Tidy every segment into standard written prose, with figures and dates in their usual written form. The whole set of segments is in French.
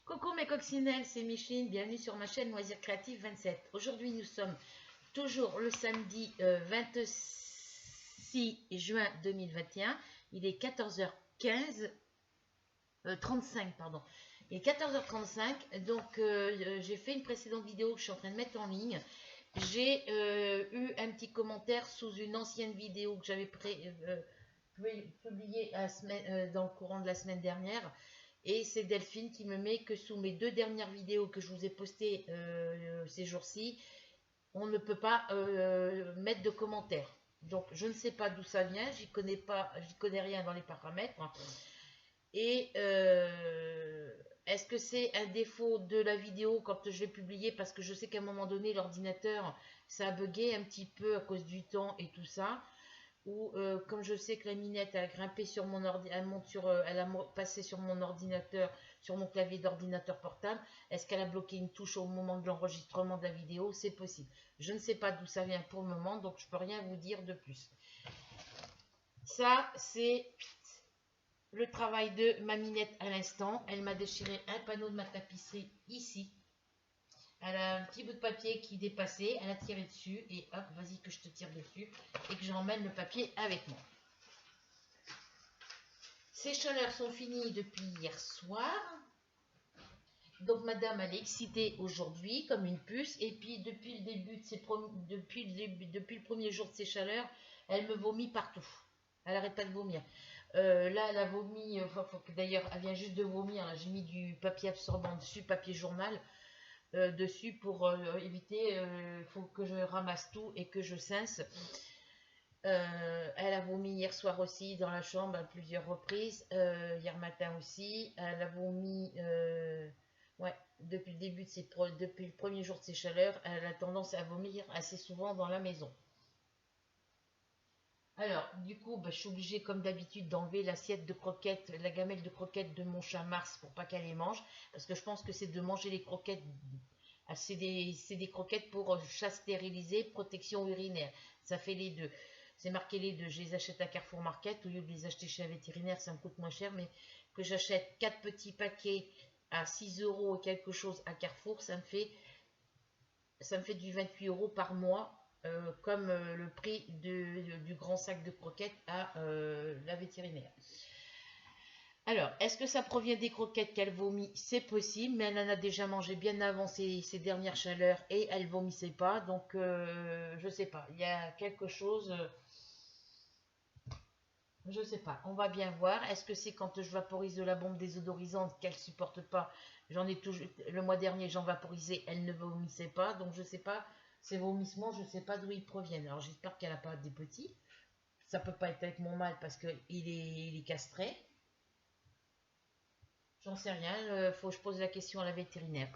Coucou mes coccinelles, c'est Micheline, bienvenue sur ma chaîne Loisirs Créatifs 27. Aujourd'hui nous sommes toujours le samedi 26 juin 2021, il est 14h15, 35 pardon, il est 14h35, donc j'ai fait une précédente vidéo que je suis en train de mettre en ligne. J'ai eu un petit commentaire sous une ancienne vidéo que j'avais publiée dans le courant de la semaine dernière. Et c'est Delphine qui me met que sous mes 2 dernières vidéos que je vous ai postées ces jours-ci, on ne peut pas mettre de commentaires. Donc je ne sais pas d'où ça vient, j'y connais rien dans les paramètres. Et est-ce que c'est un défaut de la vidéo quand je vais publier, parce que je sais qu'à un moment donné l'ordinateur ça a bugué un petit peu à cause du temps et tout ça, ou comme je sais que la minette a grimpé sur mon elle a passé sur mon ordinateur, sur mon clavier d'ordinateur portable, est-ce qu'elle a bloqué une touche au moment de l'enregistrement de la vidéo? C'est possible. Je ne sais pas d'où ça vient pour le moment, donc je peux rien vous dire de plus. Ça, c'est le travail de ma minette à l'instant. Elle m'a déchiré un panneau de ma tapisserie ici. Elle a un petit bout de papier qui dépassait, elle a tiré dessus et hop, vas-y que je te tire dessus et que j'emmène le papier avec moi. Ces chaleurs sont finies depuis hier soir. Donc madame elle est excitée aujourd'hui comme une puce, et puis depuis le premier jour de ces chaleurs, elle me vomit partout. Elle n'arrête pas de vomir. Là elle a vomi, d'ailleurs elle vient juste de vomir, j'ai mis du papier absorbant dessus, papier journal. Dessus pour éviter, faut que je ramasse tout et que je cince. Elle a vomi hier soir aussi dans la chambre à plusieurs reprises, hier matin aussi. Elle a vomi, ouais, depuis le début depuis le premier jour de ses chaleurs, elle a tendance à vomir assez souvent dans la maison. Alors, du coup, je suis obligée, comme d'habitude, d'enlever l'assiette de croquettes, la gamelle de croquettes de mon chat Mars pour pas qu'elle les mange, parce que je pense que c'est de manger les croquettes. C'est des croquettes pour chat stérilisé, protection urinaire. Ça fait les deux. C'est marqué les deux. Je les achète à Carrefour Market. Au lieu de les acheter chez un vétérinaire, ça me coûte moins cher. Mais que j'achète 4 petits paquets à 6 € et quelque chose à Carrefour, ça me fait du 28 € par mois. Comme le prix du grand sac de croquettes à la vétérinaire. Alors, est-ce que ça provient des croquettes qu'elle vomit? C'est possible, mais elle en a déjà mangé bien avant ces dernières chaleurs et elle vomissait pas. Donc, je sais pas. Il y a quelque chose. Je sais pas. On va bien voir. Est-ce que c'est quand je vaporise de la bombe désodorisante qu'elle supporte pas? J'en ai toujours. Le mois dernier, j'en vaporisais. Elle ne vomissait pas. Donc, je sais pas. Ces vomissements, je sais pas d'où ils proviennent. Alors, j'espère qu'elle n'a pas des petits. Ça peut pas être avec mon mâle parce qu'il est castré. J'en sais rien, faut que je pose la question à la vétérinaire.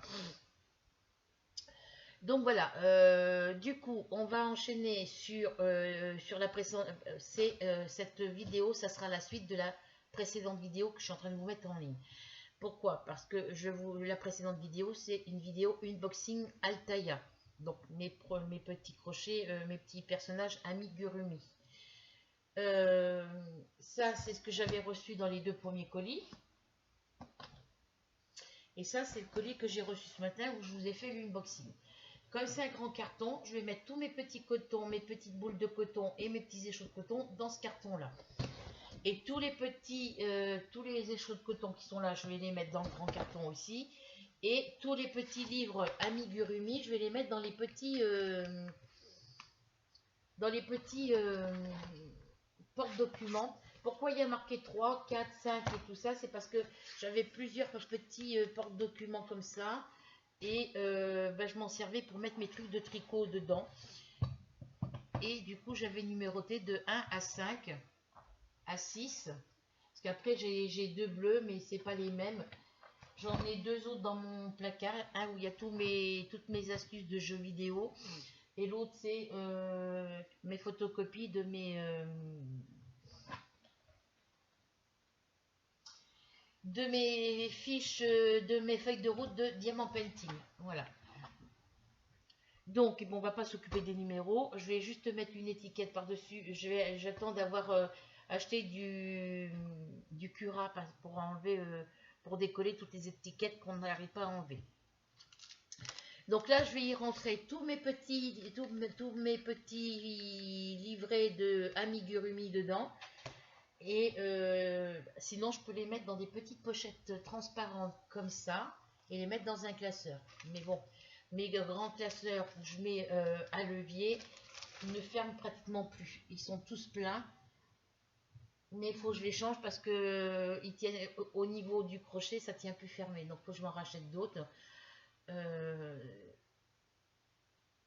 Donc voilà, du coup, on va enchaîner sur la précédente. Cette vidéo, ça sera la suite de la précédente vidéo que je suis en train de vous mettre en ligne. Pourquoi? Parce que la précédente vidéo, c'est une vidéo unboxing Altaïa. Donc mes petits crochets, mes petits personnages amigurumi. Ça, c'est ce que j'avais reçu dans les 2 premiers colis. Et ça, c'est le colis que j'ai reçu ce matin où je vous ai fait l'unboxing. Comme c'est un grand carton, je vais mettre tous mes petits cotons, mes petites boules de coton et mes petits échos de coton dans ce carton-là. Et tous les échos de coton qui sont là, je vais les mettre dans le grand carton aussi. Et tous les petits livres amigurumi, je vais les mettre dans les petits porte-documents. Pourquoi il y a marqué 3, 4, 5 et tout ça? C'est parce que j'avais plusieurs petits porte-documents comme ça. Et je m'en servais pour mettre mes trucs de tricot dedans. Et du coup, j'avais numéroté de 1 à 5, à 6. Parce qu'après, j'ai 2 bleus, mais c'est pas les mêmes. J'en ai 2 autres dans mon placard. Un où il y a toutes mes astuces de jeux vidéo. Et l'autre, c'est mes photocopies de mes fiches, de mes feuilles de route de Diamant Painting. Voilà. Donc, bon, on va pas s'occuper des numéros. Je vais juste mettre une étiquette par-dessus. J'attends d'avoir acheté du Cura pour enlever pour décoller toutes les étiquettes qu'on n'arrive pas à enlever. Donc là, je vais y rentrer tous mes petits livrets de amigurumi dedans. Et sinon, je peux les mettre dans des petites pochettes transparentes comme ça et les mettre dans un classeur. Mais bon, mes grands classeurs où je mets à levier ne ferment pratiquement plus. Ils sont tous pleins. Mais il faut que je les change parce que ils tiennent au niveau du crochet, ça tient plus fermé. Donc, il faut que je m'en rachète d'autres.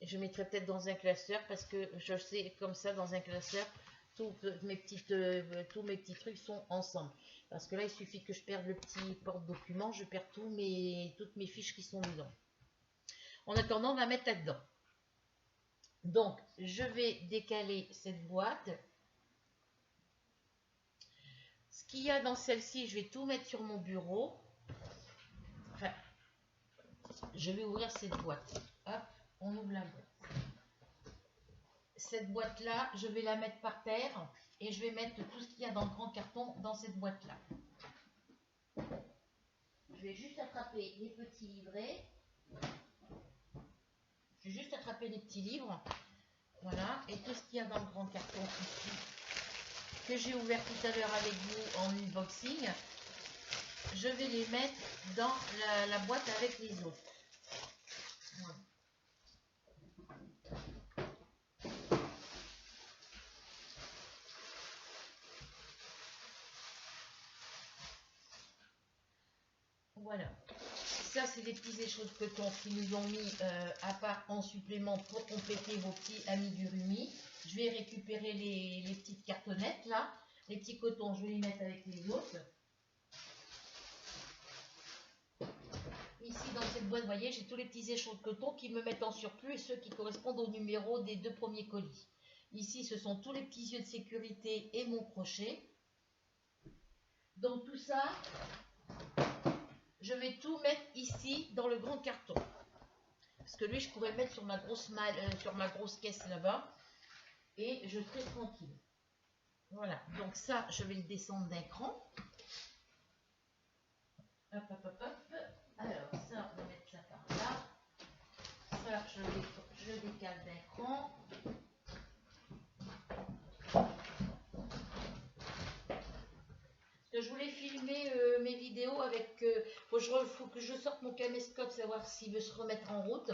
Je mettrai peut-être dans un classeur parce que je sais comme ça dans un classeur tous mes petits trucs sont ensemble. Parce que là il suffit que je perde le petit porte-document, je perds toutes mes fiches qui sont dedans. En attendant, on va mettre là-dedans. Donc je vais décaler cette boîte. Ce qu'il y a dans celle-ci, je vais tout mettre sur mon bureau. Enfin, je vais ouvrir cette boîte. Hop, on ouvre la boîte. Cette boîte-là, je vais la mettre par terre et je vais mettre tout ce qu'il y a dans le grand carton dans cette boîte-là. Je vais juste attraper les petits livrets. Je vais juste attraper les petits livres. Voilà, et tout ce qu'il y a dans le grand carton ici, que j'ai ouvert tout à l'heure avec vous en unboxing, je vais les mettre dans la boîte avec les autres. Voilà. Voilà, ça c'est des petits échos de coton qui nous ont mis à part en supplément pour compléter vos petits amigurumi. Je vais récupérer les petites cartonnettes là, les petits cotons, je vais les mettre avec les autres. Ici dans cette boîte, vous voyez, j'ai tous les petits échos de coton qui me mettent en surplus et ceux qui correspondent au numéro des 2 premiers colis. Ici, ce sont tous les petits yeux de sécurité et mon crochet. Donc tout ça, je vais tout mettre ici dans le grand carton. Parce que lui, je pourrais le mettre sur ma grosse caisse là-bas. Et je serai tranquille. Voilà, donc ça, je vais le descendre d'un cran. Hop, hop, hop, hop. Alors, ça, on va mettre ça par là. Ça, je décale d'un cran. Je voulais filmer mes vidéos avec... faut que je sorte mon caméscope, savoir s'il veut se remettre en route.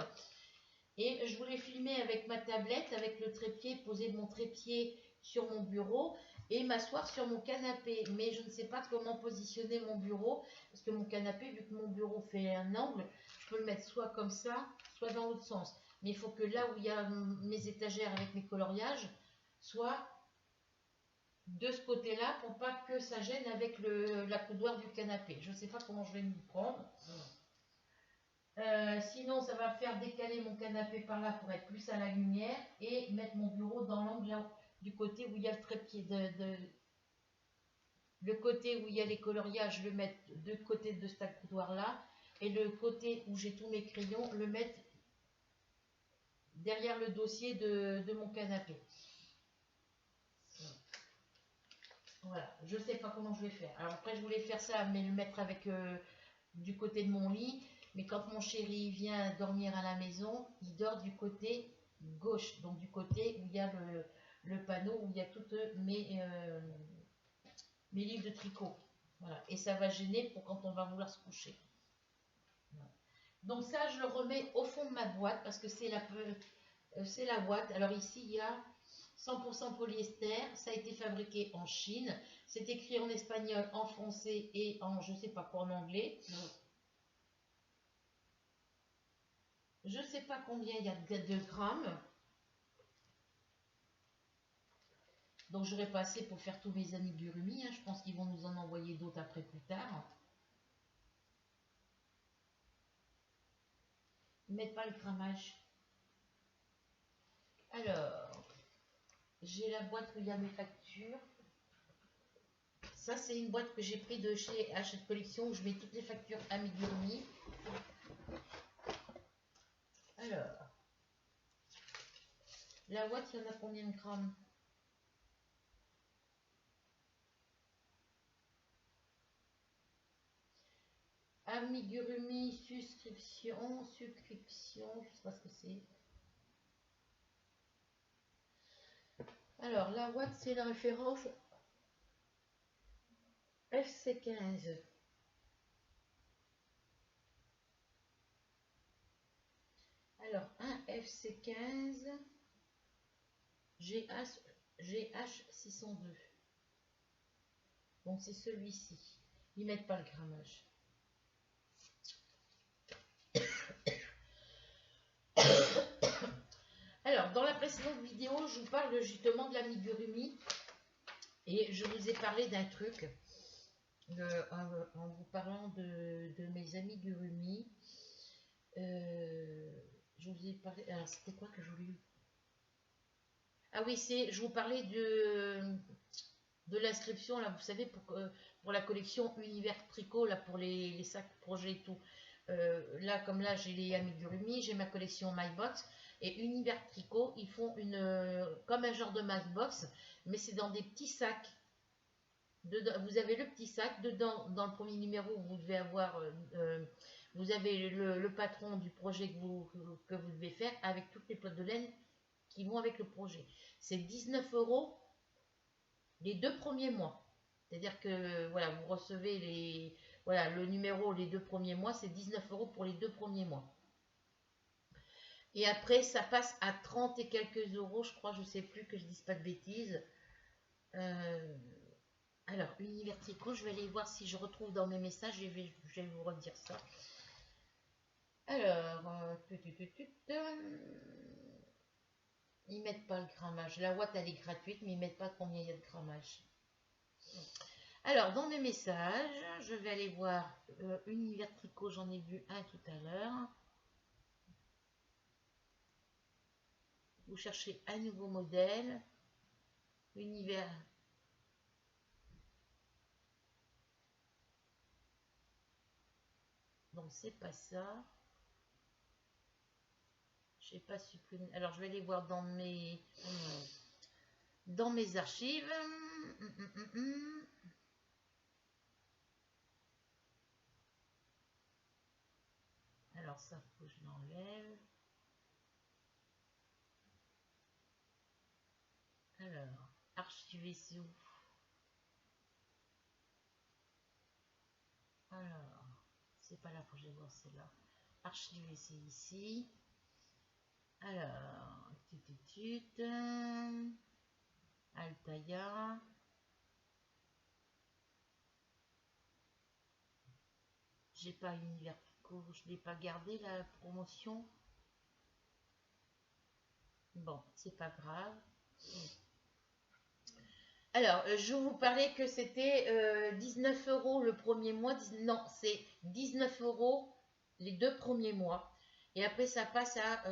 Et je voulais filmer avec ma tablette, avec le trépied, poser mon trépied sur mon bureau et m'asseoir sur mon canapé. Mais je ne sais pas comment positionner mon bureau, parce que mon canapé, vu que mon bureau fait un angle, je peux le mettre soit comme ça, soit dans l'autre sens. Mais il faut que là où il y a mes étagères avec mes coloriages, soit de ce côté-là pour pas que ça gêne avec la coudoir du canapé. Je ne sais pas comment je vais m'y prendre. Sinon, ça va me faire décaler mon canapé par là pour être plus à la lumière et mettre mon bureau dans l'angle du côté où il y a le trépied. Le côté où il y a les coloriages, le mettre de côté de cette coudoir-là et le côté où j'ai tous mes crayons, le mettre derrière le dossier de mon canapé. Voilà, je sais pas comment je vais faire. Alors après, je voulais faire ça, mais le mettre avec du côté de mon lit. Mais quand mon chéri vient dormir à la maison, il dort du côté gauche, donc du côté où il y a le panneau, où il y a toutes mes livres de tricot. Voilà, et ça va gêner pour quand on va vouloir se coucher. Voilà. Donc ça, je le remets au fond de ma boîte parce que c'est la boîte. Alors ici, il y a 100% polyester, ça a été fabriqué en Chine, c'est écrit en espagnol, en français et en je sais pas quoi en anglais. Je sais pas combien il y a de grammes, donc j'aurai pas assez pour faire tous mes amigurumi, hein. Je pense qu'ils vont nous en envoyer d'autres après plus tard. Ils mettent pas le grammage. Alors, j'ai la boîte où il y a mes factures. Ça, c'est une boîte que j'ai pris de chez Hachette Collection où je mets toutes les factures amigurumi. Alors, la boîte, il y en a combien de grammes? amigurumi, subscription, je sais pas ce que c'est. Alors, la Watt, c'est la référence FC15. Alors, un FC15 GH602. Donc, c'est celui-ci. Ils mettent pas le grammage. Alors, dans la précédente vidéo, je vous parle justement de l'amigurumi. Et je vous ai parlé d'un truc. En vous parlant de mes amigurumi. Je vous ai parlé. Alors, c'était quoi que je voulais. Ah oui, je vous parlais de l'inscription, là, vous savez, pour la collection Univers Tricot, là, pour les sacs projets et tout. Là, comme là, j'ai les amigurumi, j'ai ma collection MyBox. Et Univers Tricot, ils font comme un genre de Matchbox, mais c'est dans des petits sacs. Vous avez le petit sac, dedans, dans le premier numéro, vous devez avoir, vous avez le patron du projet que vous devez faire, avec toutes les pelotes de laine qui vont avec le projet. C'est 19 € les 2 premiers mois. C'est-à-dire que voilà, vous recevez le numéro les 2 premiers mois, c'est 19 € pour les 2 premiers mois. Et après, ça passe à 30 et quelques euros, je crois, je ne sais plus, que je ne dise pas de bêtises. Alors, Univers Tricot, je vais aller voir si je retrouve dans mes messages, je vais vous redire ça. Alors, ils mettent pas le grammage. La Watt, elle est gratuite, mais ils mettent pas combien il y a de grammage. Alors, dans mes messages, je vais aller voir Univers Tricot, j'en ai vu un tout à l'heure. Vous cherchez un nouveau modèle. Univers. Donc, c'est pas ça. Je n'ai pas supprimé. Alors, je vais aller voir dans mes archives. Alors, ça, faut que je l'enlève. Alors, archiver, c'est où? Alors, c'est pas là, faut que je vais voir, c'est là. Archiver, c'est ici. Alors, Altaïa. J'ai pas Univers Tricot, je l'ai pas gardé la promotion. Bon, c'est pas grave. Alors, je vous parlais que c'était 19 € le premier mois. Non, c'est 19 € les 2 premiers mois. Et après, ça passe à...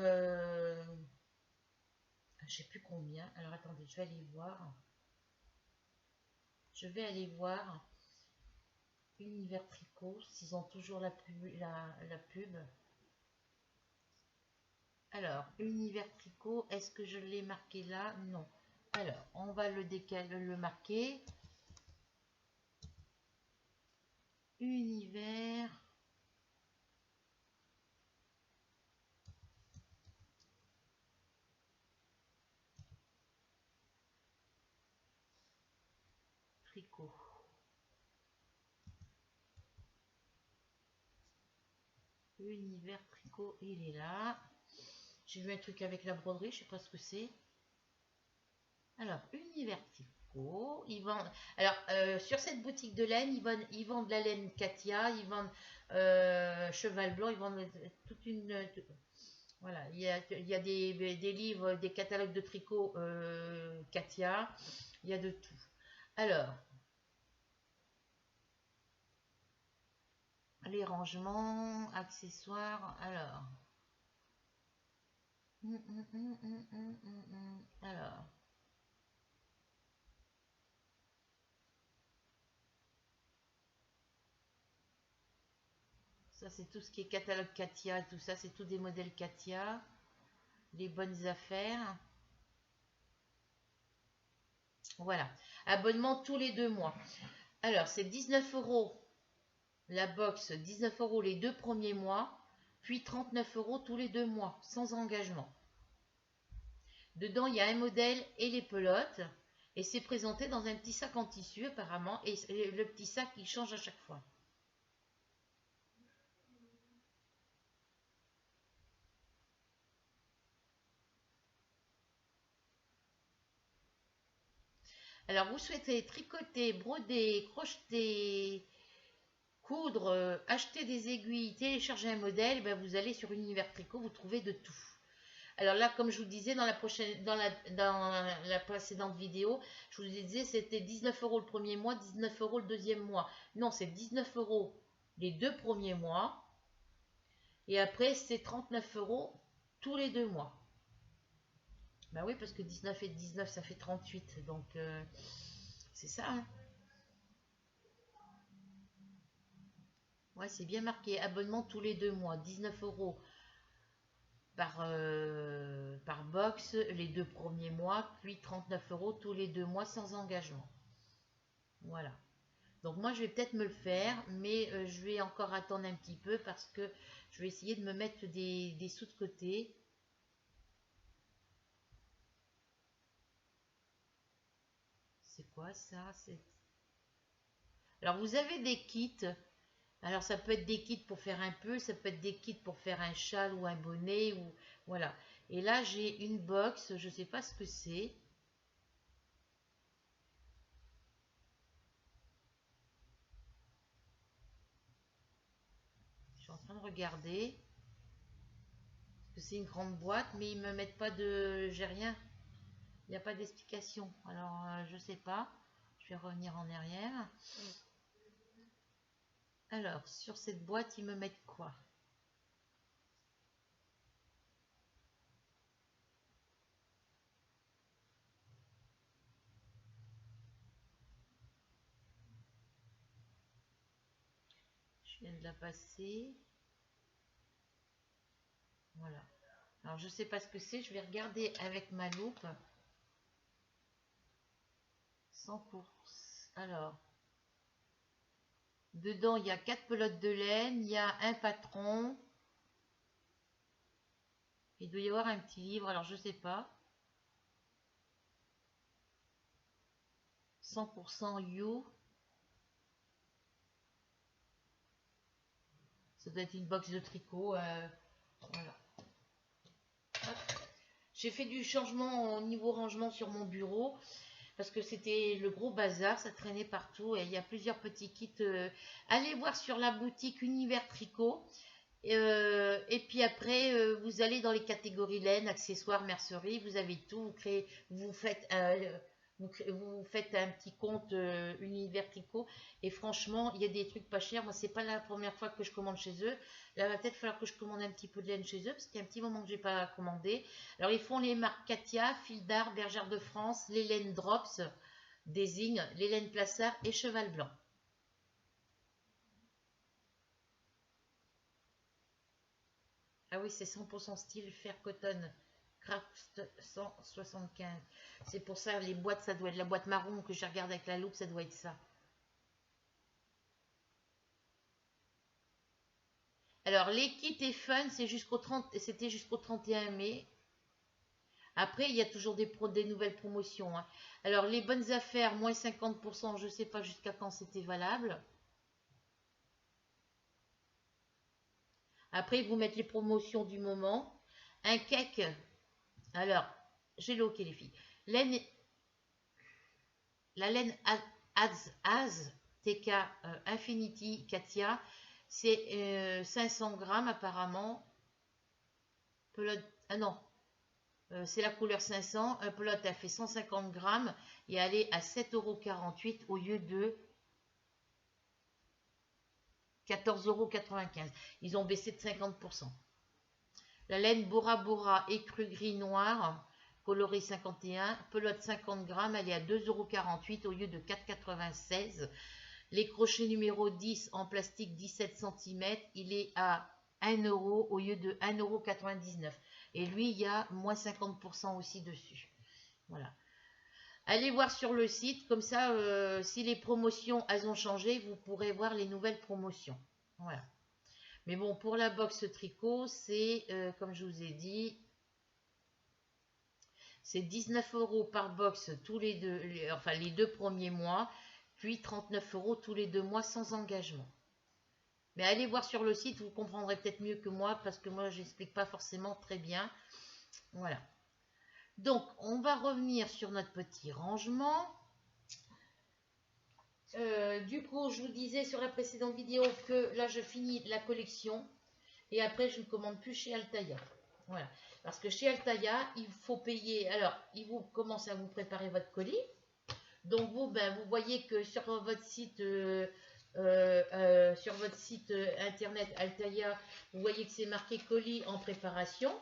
je sais plus combien. Alors, attendez, je vais aller voir. Je vais aller voir Univers Tricot, s'ils ont toujours la pub. Alors, Univers Tricot, est-ce que je l'ai marqué là? Non. Alors, on va le décaler, le marquer. Univers Tricot. Univers Tricot, il est là. J'ai vu un truc avec la broderie, je sais pas ce que c'est. Alors, Univers Tricot, ils vendent... Alors, sur cette boutique de laine, ils vendent la laine Katia, ils vendent Cheval Blanc, ils vendent toute une... Voilà, il y a des livres, des catalogues de tricot Katia, il y a de tout. Alors, les rangements, accessoires, alors... Alors... Ça, c'est tout ce qui est catalogue Katia et tout ça, c'est tout des modèles Katia. Les bonnes affaires. Voilà. Abonnement tous les 2 mois. Alors, c'est 19 € la box 19 € les 2 premiers mois, puis 39 € tous les 2 mois, sans engagement. Dedans, il y a un modèle et les pelotes, et c'est présenté dans un petit sac en tissu apparemment, et le petit sac il change à chaque fois. Alors, vous souhaitez tricoter, broder, crocheter, coudre, acheter des aiguilles, télécharger un modèle, ben vous allez sur Univers Tricot, vous trouvez de tout. Alors là, comme je vous disais dans la précédente vidéo, je vous disais c'était 19 € le premier mois, 19 € le deuxième mois. Non, c'est 19 € les 2 premiers mois. Et après, c'est 39 € tous les 2 mois. Ben oui, parce que 19 et 19, ça fait 38. Donc, c'est ça. Hein. Ouais, c'est bien marqué. Abonnement tous les 2 mois. 19 € par box les 2 premiers mois, puis 39 € tous les 2 mois sans engagement. Voilà. Donc moi, je vais peut-être me le faire, mais je vais encore attendre un petit peu parce que je vais essayer de me mettre des sous de côté. C'est quoi ça? Alors, vous avez des kits. Alors, ça peut être des kits pour faire un pull, ça peut être des kits pour faire un châle ou un bonnet. Ou voilà. Et là, j'ai une box. Je ne sais pas ce que c'est. Je suis en train de regarder. Parce que c'est une grande boîte, mais ils ne me mettent pas de... J'ai rien. Il n'y a pas d'explication. Alors, je sais pas. Je vais revenir en arrière. Alors, sur cette boîte, ils me mettent quoi? Je viens de la passer. Voilà. Alors, je sais pas ce que c'est. Je vais regarder avec ma loupe. 100%. Alors, dedans, il y a 4 pelotes de laine. Il y a un patron. Il doit y avoir un petit livre. Alors, je sais pas. 100% You. Ça doit être une box de tricot. Voilà. J'ai fait du changement au niveau rangement sur mon bureau parce que c'était le gros bazar, ça traînait partout et il y a plusieurs petits kits. Allez voir sur la boutique Univers Tricot. Et puis après, vous allez dans les catégories laine, accessoires, mercerie, vous avez tout. Vous faites un petit compte Univers Tricot et franchement, il y a des trucs pas chers. Moi, c'est pas la première fois que je commande chez eux. Là, il va peut-être falloir que je commande un petit peu de laine chez eux parce qu'il y a un petit moment que j'ai pas commandé. Alors, ils font les marques Katia, Fil d'Art, Bergère de France, les laines Drops, Désigne, les laines Plassard et Cheval Blanc. Ah oui, c'est 100% style Fair Cotton Craft 175. C'est pour ça, les boîtes, ça doit être la boîte marron que je regarde avec la loupe, ça doit être ça. Alors, les kits et fun, c'était jusqu'au 31 mai. Après, il y a toujours des nouvelles promotions. Hein. Alors, les bonnes affaires, moins 50%, je ne sais pas jusqu'à quand c'était valable. Après, ils vous mettent les promotions du moment. Un cake. Alors, j'ai le hockey, les filles. La laine Az TK Infinity Katia, c'est 500 grammes apparemment. Pelote, ah non, c'est la couleur 500. Un pelote, elle fait 150 grammes et elle est à 7,48 € au lieu de 14,95 €. Ils ont baissé de 50%. La laine Bora Bora écru gris noir, coloris 51, pelote 50 grammes, elle est à 2,48 € au lieu de 4,96 €. Les crochets numéro 10 en plastique 17 cm, il est à 1 € au lieu de 1,99 €. Et lui, il y a moins 50% aussi dessus. Voilà. Allez voir sur le site, comme ça, si les promotions, elles ont changé, vous pourrez voir les nouvelles promotions. Voilà. Mais bon, pour la box tricot, c'est, comme je vous ai dit, c'est 19 € par box tous les deux, enfin les 2 premiers mois, puis 39 € tous les 2 mois sans engagement. Mais allez voir sur le site, vous comprendrez peut-être mieux que moi, parce que moi, j'explique pas forcément très bien. Voilà. Donc, on va revenir sur notre petit rangement. Du coup, je vous disais sur la précédente vidéo que là, je finis la collection. Et après, je ne commande plus chez Altaïa. Voilà. Parce que chez Altaïa, il faut payer. Alors, ils vous commencent à vous préparer votre colis. Donc, vous, ben, vous voyez que sur votre site... internet Altaïa, vous voyez que c'est marqué colis en préparation.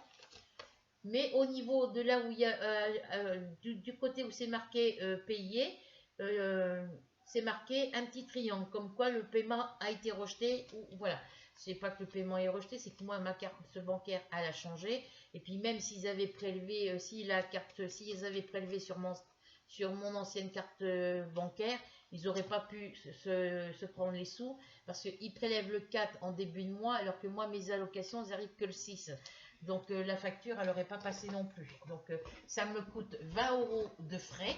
Mais au niveau de là où il y a du côté où c'est marqué payé, c'est marqué un petit triangle, comme quoi le paiement a été rejeté. Ou voilà, c'est pas que le paiement est rejeté, c'est que moi ma carte bancaire elle a changé. Et puis même s'ils avaient prélevé, s'ils avaient prélevé sur mon ancienne carte bancaire, ils n'auraient pas pu se prendre les sous parce qu'ils prélèvent le 4 en début de mois, alors que moi mes allocations elles arrivent que le 6. Donc la facture, elle n'aurait pas passé non plus. Donc ça me coûte 20 € de frais.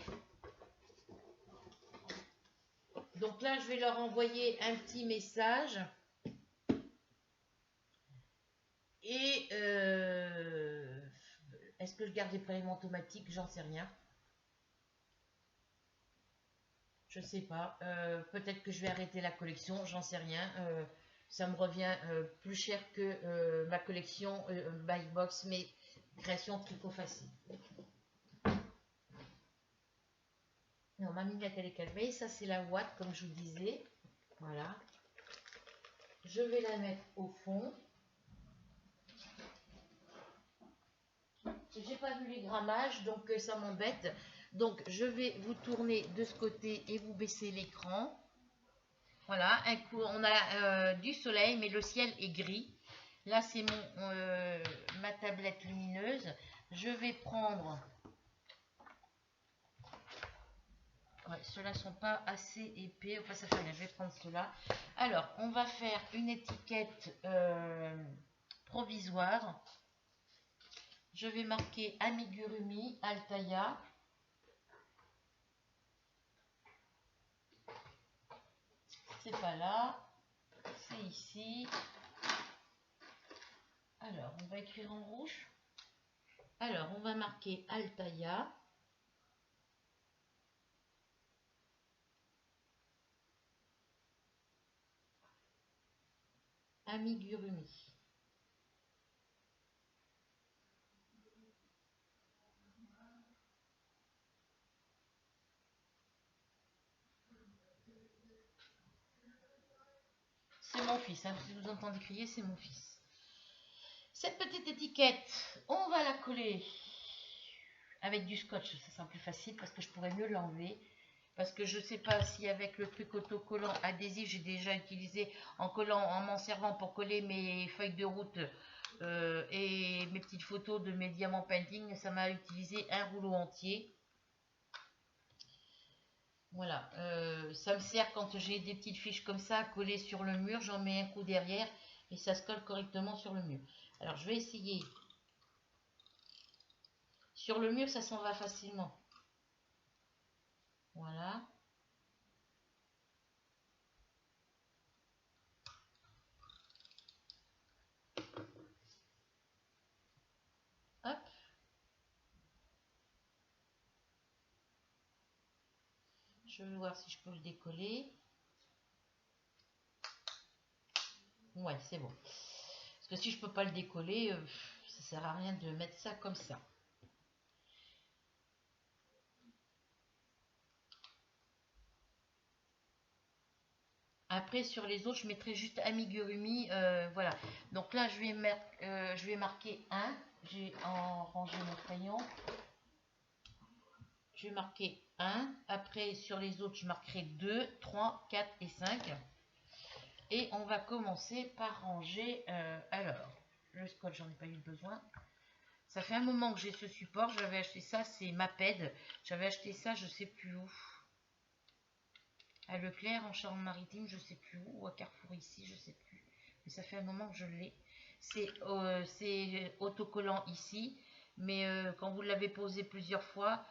Donc là, je vais leur envoyer un petit message. Et est-ce que je garde les prélèvements automatiques? J'en sais rien. Je sais pas. Peut-être que je vais arrêter la collection. J'en sais rien. Ça me revient plus cher que ma collection Buy Box, mais création tricot facile. Non, ma mignette elle est calmée. Ça c'est la ouate comme je vous disais. Voilà. Je vais la mettre au fond. J'ai pas vu les grammages, donc ça m'embête. Donc je vais vous tourner de ce côté et vous baisser l'écran. Voilà, un coup on a du soleil, mais le ciel est gris. Là c'est ma tablette lumineuse. Je vais prendre... Ouais, ceux-là sont pas assez épais. Enfin ça fait rien, je vais prendre ceux-là. Alors on va faire une étiquette provisoire. Je vais marquer Amigurumi Altaïa. C'est pas là, c'est ici. Alors, on va écrire en rouge. Alors, on va marquer Altaïa. Amigurumi. C'est mon fils, hein. Si vous entendez crier, c'est mon fils. Cette petite étiquette, on va la coller avec du scotch. Ça sera plus facile parce que je pourrais mieux l'enlever. Parce que je ne sais pas si avec le truc autocollant adhésif, j'ai déjà utilisé en m'en servant pour coller mes feuilles de route et mes petites photos de mes diamants painting. Ça m'a utilisé un rouleau entier. Voilà, ça me sert quand j'ai des petites fiches comme ça collées sur le mur, j'en mets un coup derrière et ça se colle correctement sur le mur. Alors je vais essayer. Sur le mur, ça s'en va facilement. Voilà. Hop. Je vais voir si je peux le décoller. Ouais, c'est bon. Parce que si je peux pas le décoller, ça sert à rien de mettre ça comme ça. Après, sur les autres, je mettrai juste amigurumi. Voilà. Donc là, je vais marquer 1. J'ai rangé mon crayon. Je vais marquer 1. Après, sur les autres, je marquerai 2, 3, 4 et 5. Et on va commencer par ranger. Alors, le scotch, j'en ai pas eu besoin. Ça fait un moment que j'ai ce support. J'avais acheté ça, c'est Maped. J'avais acheté ça, je sais plus où. À Leclerc, en Charente-Maritime, je sais plus où. Ou à Carrefour ici, je sais plus. Mais ça fait un moment que je l'ai. C'est autocollant ici. Mais quand vous l'avez posé plusieurs fois,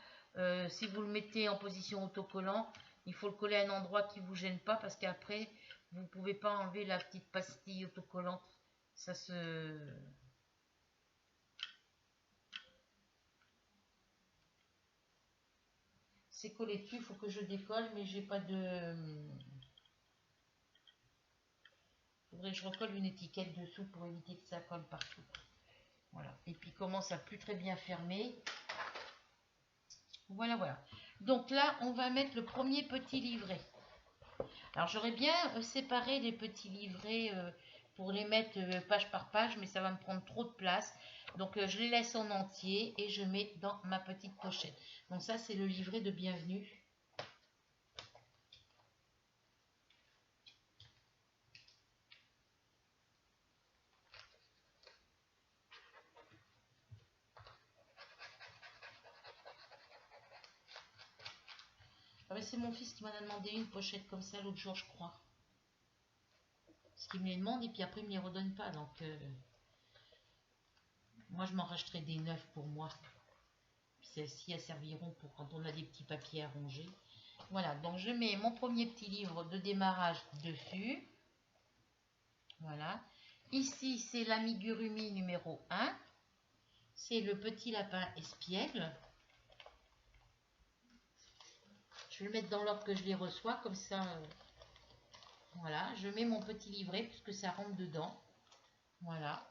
si vous le mettez en position autocollant, il faut le coller à un endroit qui ne vous gêne pas. Parce qu'après, vous ne pouvez pas enlever la petite pastille autocollante. Ça se... C'est collé dessus, il faut que je décolle, mais j'ai pas de... Faudrait que je recolle une étiquette dessous pour éviter que ça colle partout. Voilà. Et puis commence à plus très bien fermer. Voilà, voilà. Donc là, on va mettre le premier petit livret. Alors j'aurais bien séparé les petits livrets pour les mettre page par page, mais ça va me prendre trop de place. Donc je les laisse en entier et je mets dans ma petite pochette. Donc ça, c'est le livret de bienvenue. Ah, c'est mon fils qui m'en a demandé une pochette comme ça l'autre jour, je crois. Parce qu'il me les demande et puis après il me les redonne pas. Donc moi je m'en rachèterai des neufs pour moi. Celles-ci elles serviront pour quand on a des petits papiers à ronger. Voilà, donc je mets mon premier petit livre de démarrage dessus. Voilà. Ici c'est l'amigurumi numéro 1. C'est le petit lapin espiègle. Je vais le mettre dans l'ordre que je les reçois, comme ça, voilà, je mets mon petit livret puisque ça rentre dedans, voilà.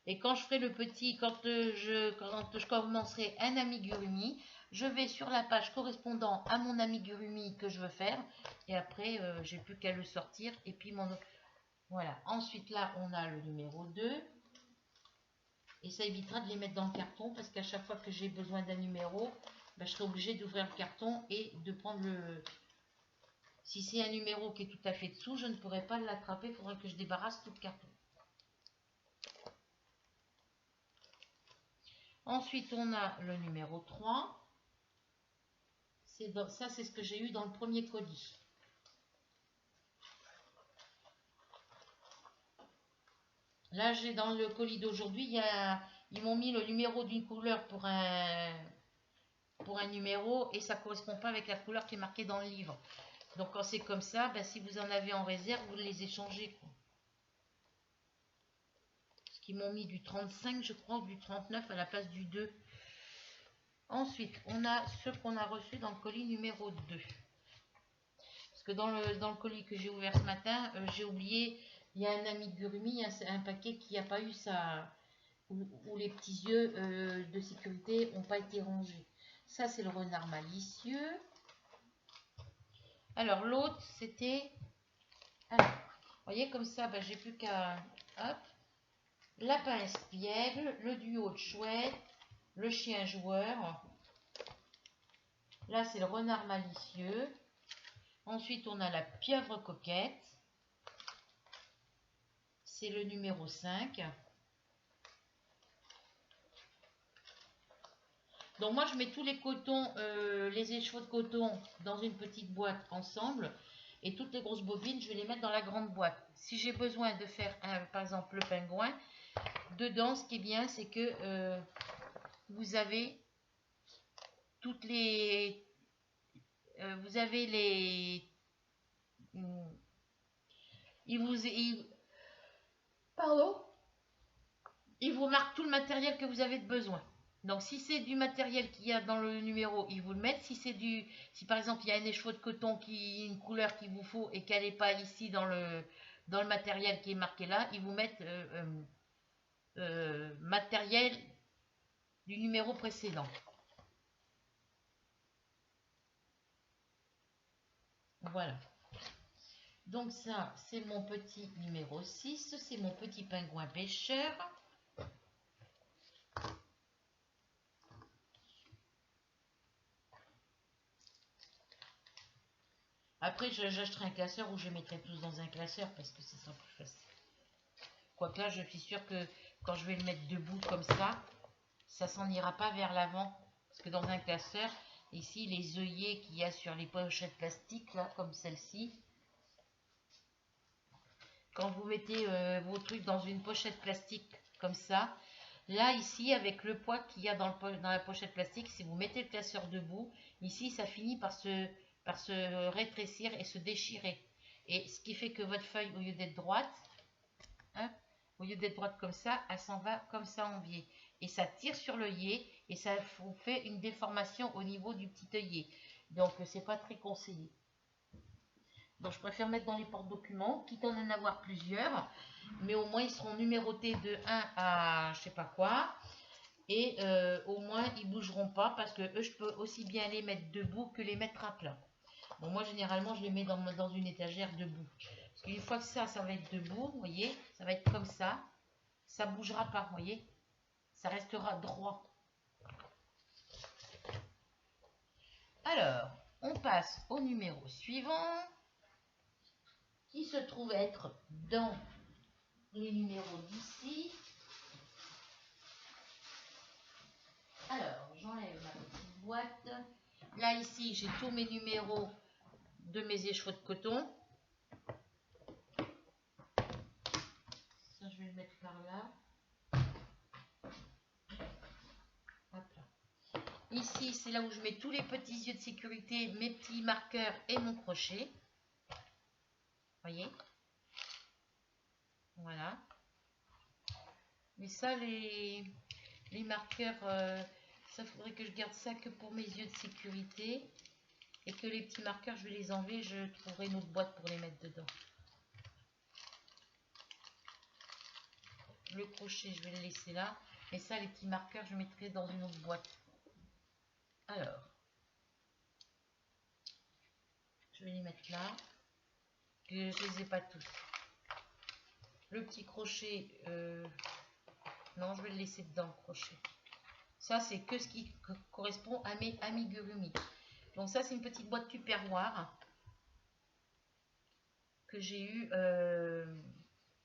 Et quand je ferai le petit, quand je commencerai un amigurumi, je vais sur la page correspondant à mon amigurumi que je veux faire, et après, j'ai plus qu'à le sortir, et puis voilà. Ensuite, là, on a le numéro 2, et ça évitera de les mettre dans le carton, parce qu'à chaque fois que j'ai besoin d'un numéro, ben, je serai obligée d'ouvrir le carton et de prendre le... Si c'est un numéro qui est tout à fait dessous, je ne pourrai pas l'attraper, il faudra que je débarrasse tout le carton. Ensuite, on a le numéro 3. Ça, c'est ce que j'ai eu dans le premier colis. Là, j'ai dans le colis d'aujourd'hui, ils m'ont mis le numéro d'une couleur pour un numéro et ça ne correspond pas avec la couleur qui est marquée dans le livre. Donc, quand c'est comme ça, ben, si vous en avez en réserve, vous les échangez. Parce qu'ils m'ont mis du 35, je crois, ou du 39 à la place du 2. Ensuite, on a ce qu'on a reçu dans le colis numéro 2. Parce que dans le colis que j'ai ouvert ce matin, j'ai oublié, il y a un amigurumi, un paquet qui n'a pas eu ça, où les petits yeux de sécurité n'ont pas été rangés. Ça, c'est le renard malicieux. Alors, l'autre, c'était... Alors, vous voyez, comme ça, ben, j'ai plus qu'à... Hop. Lapin espiègle, le duo de chouette, le chien joueur. Là, c'est le renard malicieux. Ensuite, on a la pieuvre coquette. C'est le numéro 5. Donc moi, je mets tous les cotons, les écheveaux de coton dans une petite boîte ensemble. Et toutes les grosses bobines, je vais les mettre dans la grande boîte. Si j'ai besoin de faire, par exemple, le pingouin, dedans, ce qui est bien, c'est que vous avez toutes les... vous avez les... pardon, il vous marque tout le matériel que vous avez de besoin. Donc si c'est du matériel qu'il y a dans le numéro, ils vous le mettent. Si par exemple il y a un écheveau de coton une couleur qu'il vous faut et qu'elle n'est pas ici dans le matériel qui est marqué là, ils vous mettent matériel du numéro précédent. Voilà. Donc ça, c'est mon petit numéro 6, c'est mon petit pingouin pêcheur. Après, j'achèterai un classeur où je mettrai tous dans un classeur parce que ce sera plus facile. Quoique là, je suis sûre que quand je vais le mettre debout comme ça s'en ira pas vers l'avant. Parce que dans un classeur, ici, les œillets qu'il y a sur les pochettes plastiques, là, comme celle-ci, quand vous mettez vos trucs dans une pochette plastique comme ça, là, ici, avec le poids qu'il y a dans la pochette plastique, si vous mettez le classeur debout, ici, ça finit par se rétrécir et se déchirer. Et ce qui fait que votre feuille, au lieu d'être droite, hein, au lieu d'être droite comme ça, elle s'en va comme ça en biais. Et ça tire sur l'œillet et ça vous fait une déformation au niveau du petit œillet. Donc, c'est pas très conseillé. Donc, je préfère mettre dans les porte-documents, quitte à en avoir plusieurs. Mais au moins, ils seront numérotés de 1 à je sais pas quoi. Et au moins, ils bougeront pas parce que eux, je peux aussi bien les mettre debout que les mettre à plat. Bon, moi, généralement, je les mets dans une étagère debout. Parce qu'une fois que ça va être debout, vous voyez, ça va être comme ça. Ça bougera pas, vous voyez. Ça restera droit. Alors, on passe au numéro suivant, qui se trouve être dans les numéros d'ici. Alors, j'enlève ma petite boîte. Là, ici, j'ai tous mes numéros de mes écheveaux de coton. Ça, je vais le mettre par là. Hop là. Ici, c'est là où je mets tous les petits yeux de sécurité, mes petits marqueurs et mon crochet. Voyez? Voilà. Mais ça, les marqueurs, ça faudrait que je garde ça que pour mes yeux de sécurité. Et que les petits marqueurs, je vais les enlever. Je trouverai une autre boîte pour les mettre dedans. Le crochet, je vais le laisser là. Et ça, les petits marqueurs, je mettrai dans une autre boîte. Alors, je vais les mettre là. Je ne les ai pas tous. Le petit crochet, non, je vais le laisser dedans, le crochet. Ça, c'est que ce qui correspond à mes amigurumi. Donc ça, c'est une petite boîte Tupperware que j'ai eu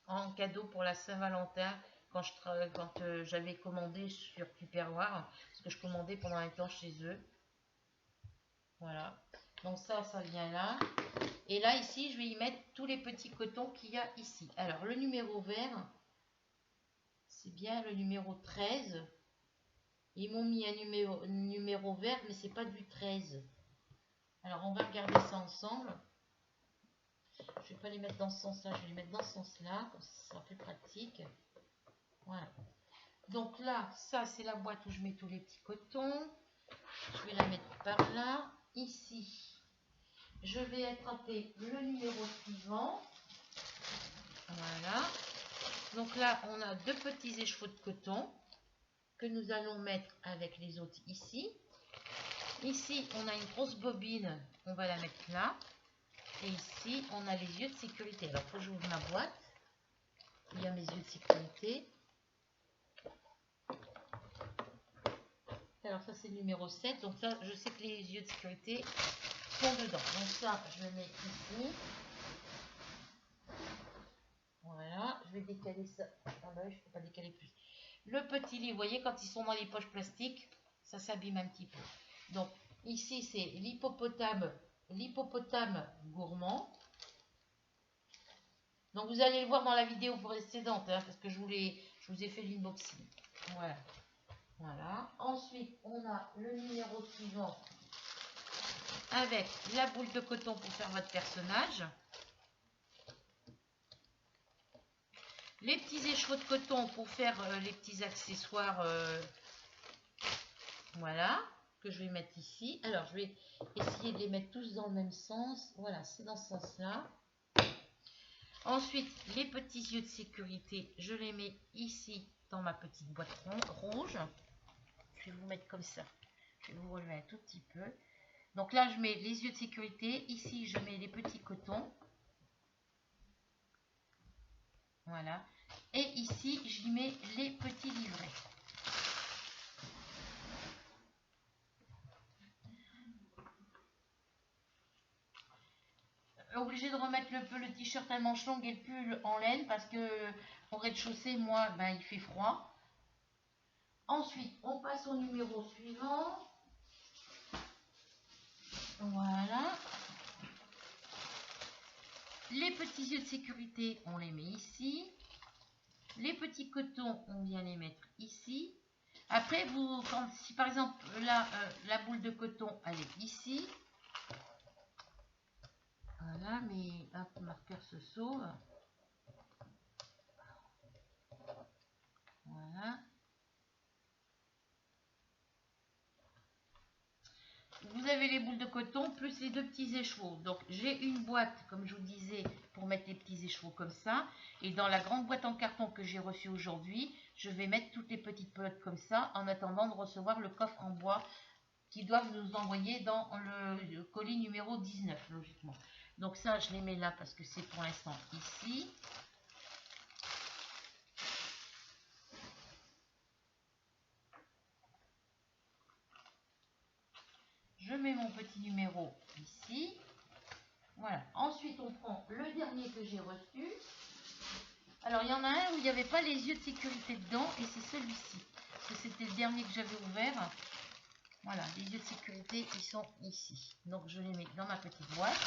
en cadeau pour la Saint-Valentin quand j'avais commandé sur Tupperware, parce que je commandais pendant un temps chez eux. Voilà. Donc ça vient là. Et là, ici, je vais y mettre tous les petits cotons qu'il y a ici. Alors, le numéro vert, c'est bien le numéro 13. Ils m'ont mis un numéro vert, mais c'est pas du 13. Alors, on va regarder ça ensemble. Je vais pas les mettre dans ce sens-là, je vais les mettre dans ce sens-là, comme ça sera plus pratique. Voilà. Donc là, ça, c'est la boîte où je mets tous les petits cotons. Je vais la mettre par là. Ici, je vais attraper le numéro suivant. Voilà. Donc là, on a deux petits écheveaux de coton que nous allons mettre avec les autres ici. Ici, on a une grosse bobine, on va la mettre là. Et ici, on a les yeux de sécurité. Alors, il faut que j'ouvre ma boîte. Il y a mes yeux de sécurité. Alors, ça, c'est le numéro 7. Donc, ça, je sais que les yeux de sécurité sont dedans. Donc, ça, je le mets ici. Voilà. Je vais décaler ça. Ah bah oui, je ne peux pas décaler plus. Le petit livre, vous voyez, quand ils sont dans les poches plastiques, ça s'abîme un petit peu. Donc, ici, c'est l'hippopotame gourmand. Donc, vous allez le voir dans la vidéo précédente, hein, parce que je vous ai fait l'unboxing. Voilà. Voilà. Ensuite, on a le numéro suivant avec la boule de coton pour faire votre personnage. Les petits écheveaux de coton pour faire les petits accessoires. Voilà. Que je vais mettre ici. Alors, je vais essayer de les mettre tous dans le même sens. Voilà, c'est dans ce sens-là. Ensuite, les petits yeux de sécurité, je les mets ici dans ma petite boîte rouge. Je vais vous mettre comme ça. Je vais vous relever un tout petit peu. Donc là, je mets les yeux de sécurité. Ici, je mets les petits cotons. Voilà. Et ici, j'y mets les petits livrets. obligée de remettre le t-shirt à manches longues et le pull en laine parce que au rez-de-chaussée, moi, ben, il fait froid. Ensuite, on passe au numéro suivant. Voilà. Les petits yeux de sécurité, on les met ici. Les petits cotons, on vient les mettre ici. Après, si par exemple, là, la boule de coton, elle est ici. Voilà, mais hop, marqueur se sauve. Voilà. Vous avez les boules de coton plus les deux petits écheveaux. Donc j'ai une boîte, comme je vous disais, pour mettre les petits écheveaux comme ça. Et dans la grande boîte en carton que j'ai reçue aujourd'hui, je vais mettre toutes les petites pelotes comme ça, en attendant de recevoir le coffre en bois qui doivent nous envoyer dans le colis numéro 19, logiquement. Donc ça, je les mets là parce que c'est pour l'instant ici. Je mets mon petit numéro ici. Voilà. Ensuite, on prend le dernier que j'ai reçu. Alors, il y en a un où il n'y avait pas les yeux de sécurité dedans, et c'est celui-ci. Parce que c'était le dernier que j'avais ouvert. Voilà, les yeux de sécurité, ils sont ici. Donc, je les mets dans ma petite boîte.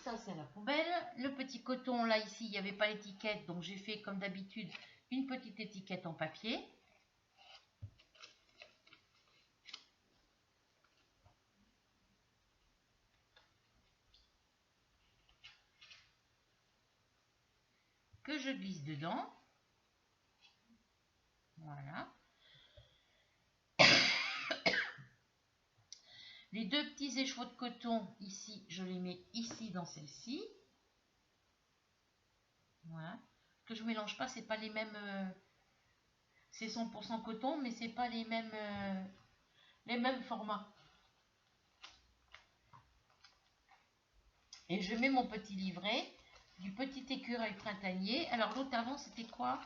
Ça, c'est à la poubelle. Le petit coton, là, ici, il n'y avait pas l'étiquette. Donc, j'ai fait, comme d'habitude, une petite étiquette en papier. Que je glisse dedans. Voilà. Les deux petits écheveaux de coton, ici, je les mets ici dans celle-ci. Voilà. Que je mélange pas, c'est pas les mêmes... c'est 100% coton, mais c'est pas les mêmes formats. Et je mets mon petit livret du petit écureuil printanier. Alors l'autre avant, c'était quoi?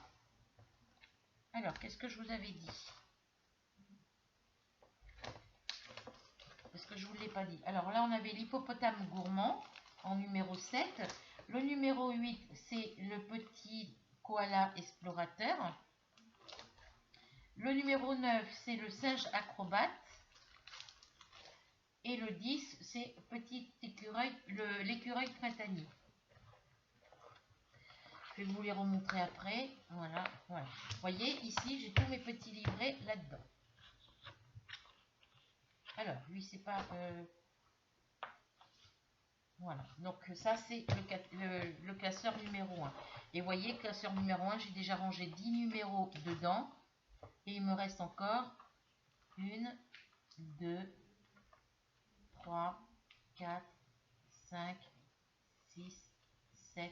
Alors, qu'est-ce que je vous avais dit? Parce que je ne vous l'ai pas dit. Alors là, on avait l'hippopotame gourmand en numéro 7. Le numéro 8, c'est le petit koala explorateur. Le numéro 9, c'est le singe acrobate. Et le 10, c'est petit écureuil, l'écureuil printanier. Je vais vous les remontrer après. Voilà, voilà. Vous voyez, ici, j'ai tous mes petits livrets là-dedans. Alors, lui, c'est pas... Voilà, donc ça, c'est le classeur numéro 1. Et vous voyez, classeur numéro 1, j'ai déjà rangé 10 numéros dedans. Et il me reste encore 1, 2, 3, 4, 5, 6, 7,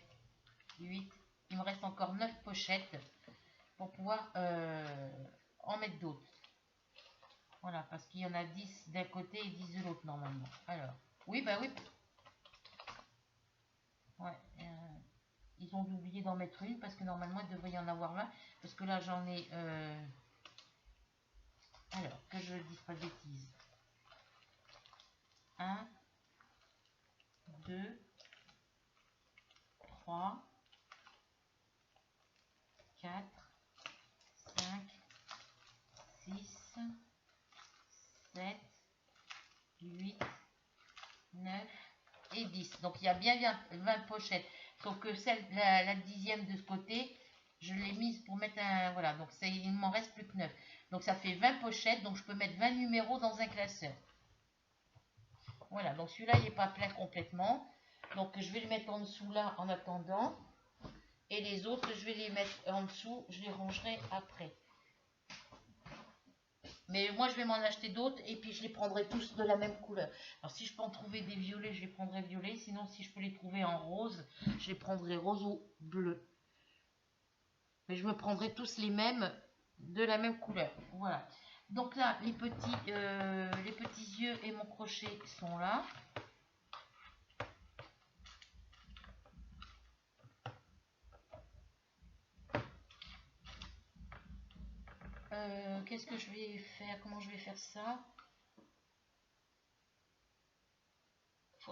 8. Il me reste encore 9 pochettes pour pouvoir en mettre d'autres. Voilà, parce qu'il y en a 10 d'un côté et 10 de l'autre normalement. Alors, oui, bah oui. Ouais, ils ont oublié d'en mettre une parce que normalement il devrait y en avoir 20. Parce que là j'en ai... Alors, que je ne dise pas de bêtises. 1, 2, 3, 4, 5, 6, 7, 8, 9 et 10. Donc il y a bien 20 pochettes. Sauf que la 10e de ce côté, je l'ai mise pour mettre un... Voilà, donc il m'en reste plus que 9. Donc ça fait 20 pochettes, donc je peux mettre 20 numéros dans un classeur. Voilà, donc celui-là, il n'est pas plein complètement. Donc je vais le mettre en dessous là en attendant. Et les autres, je vais les mettre en dessous, je les rangerai après. Mais moi, je vais m'en acheter d'autres et puis je les prendrai tous de la même couleur. Alors, si je peux en trouver des violets, je les prendrai violets. Sinon, si je peux les trouver en rose, je les prendrai rose ou bleu. Mais je me prendrai tous les mêmes de la même couleur. Voilà. Donc là, les petits yeux et mon crochet sont là. Qu'est-ce que je vais faire? Comment je vais faire ça?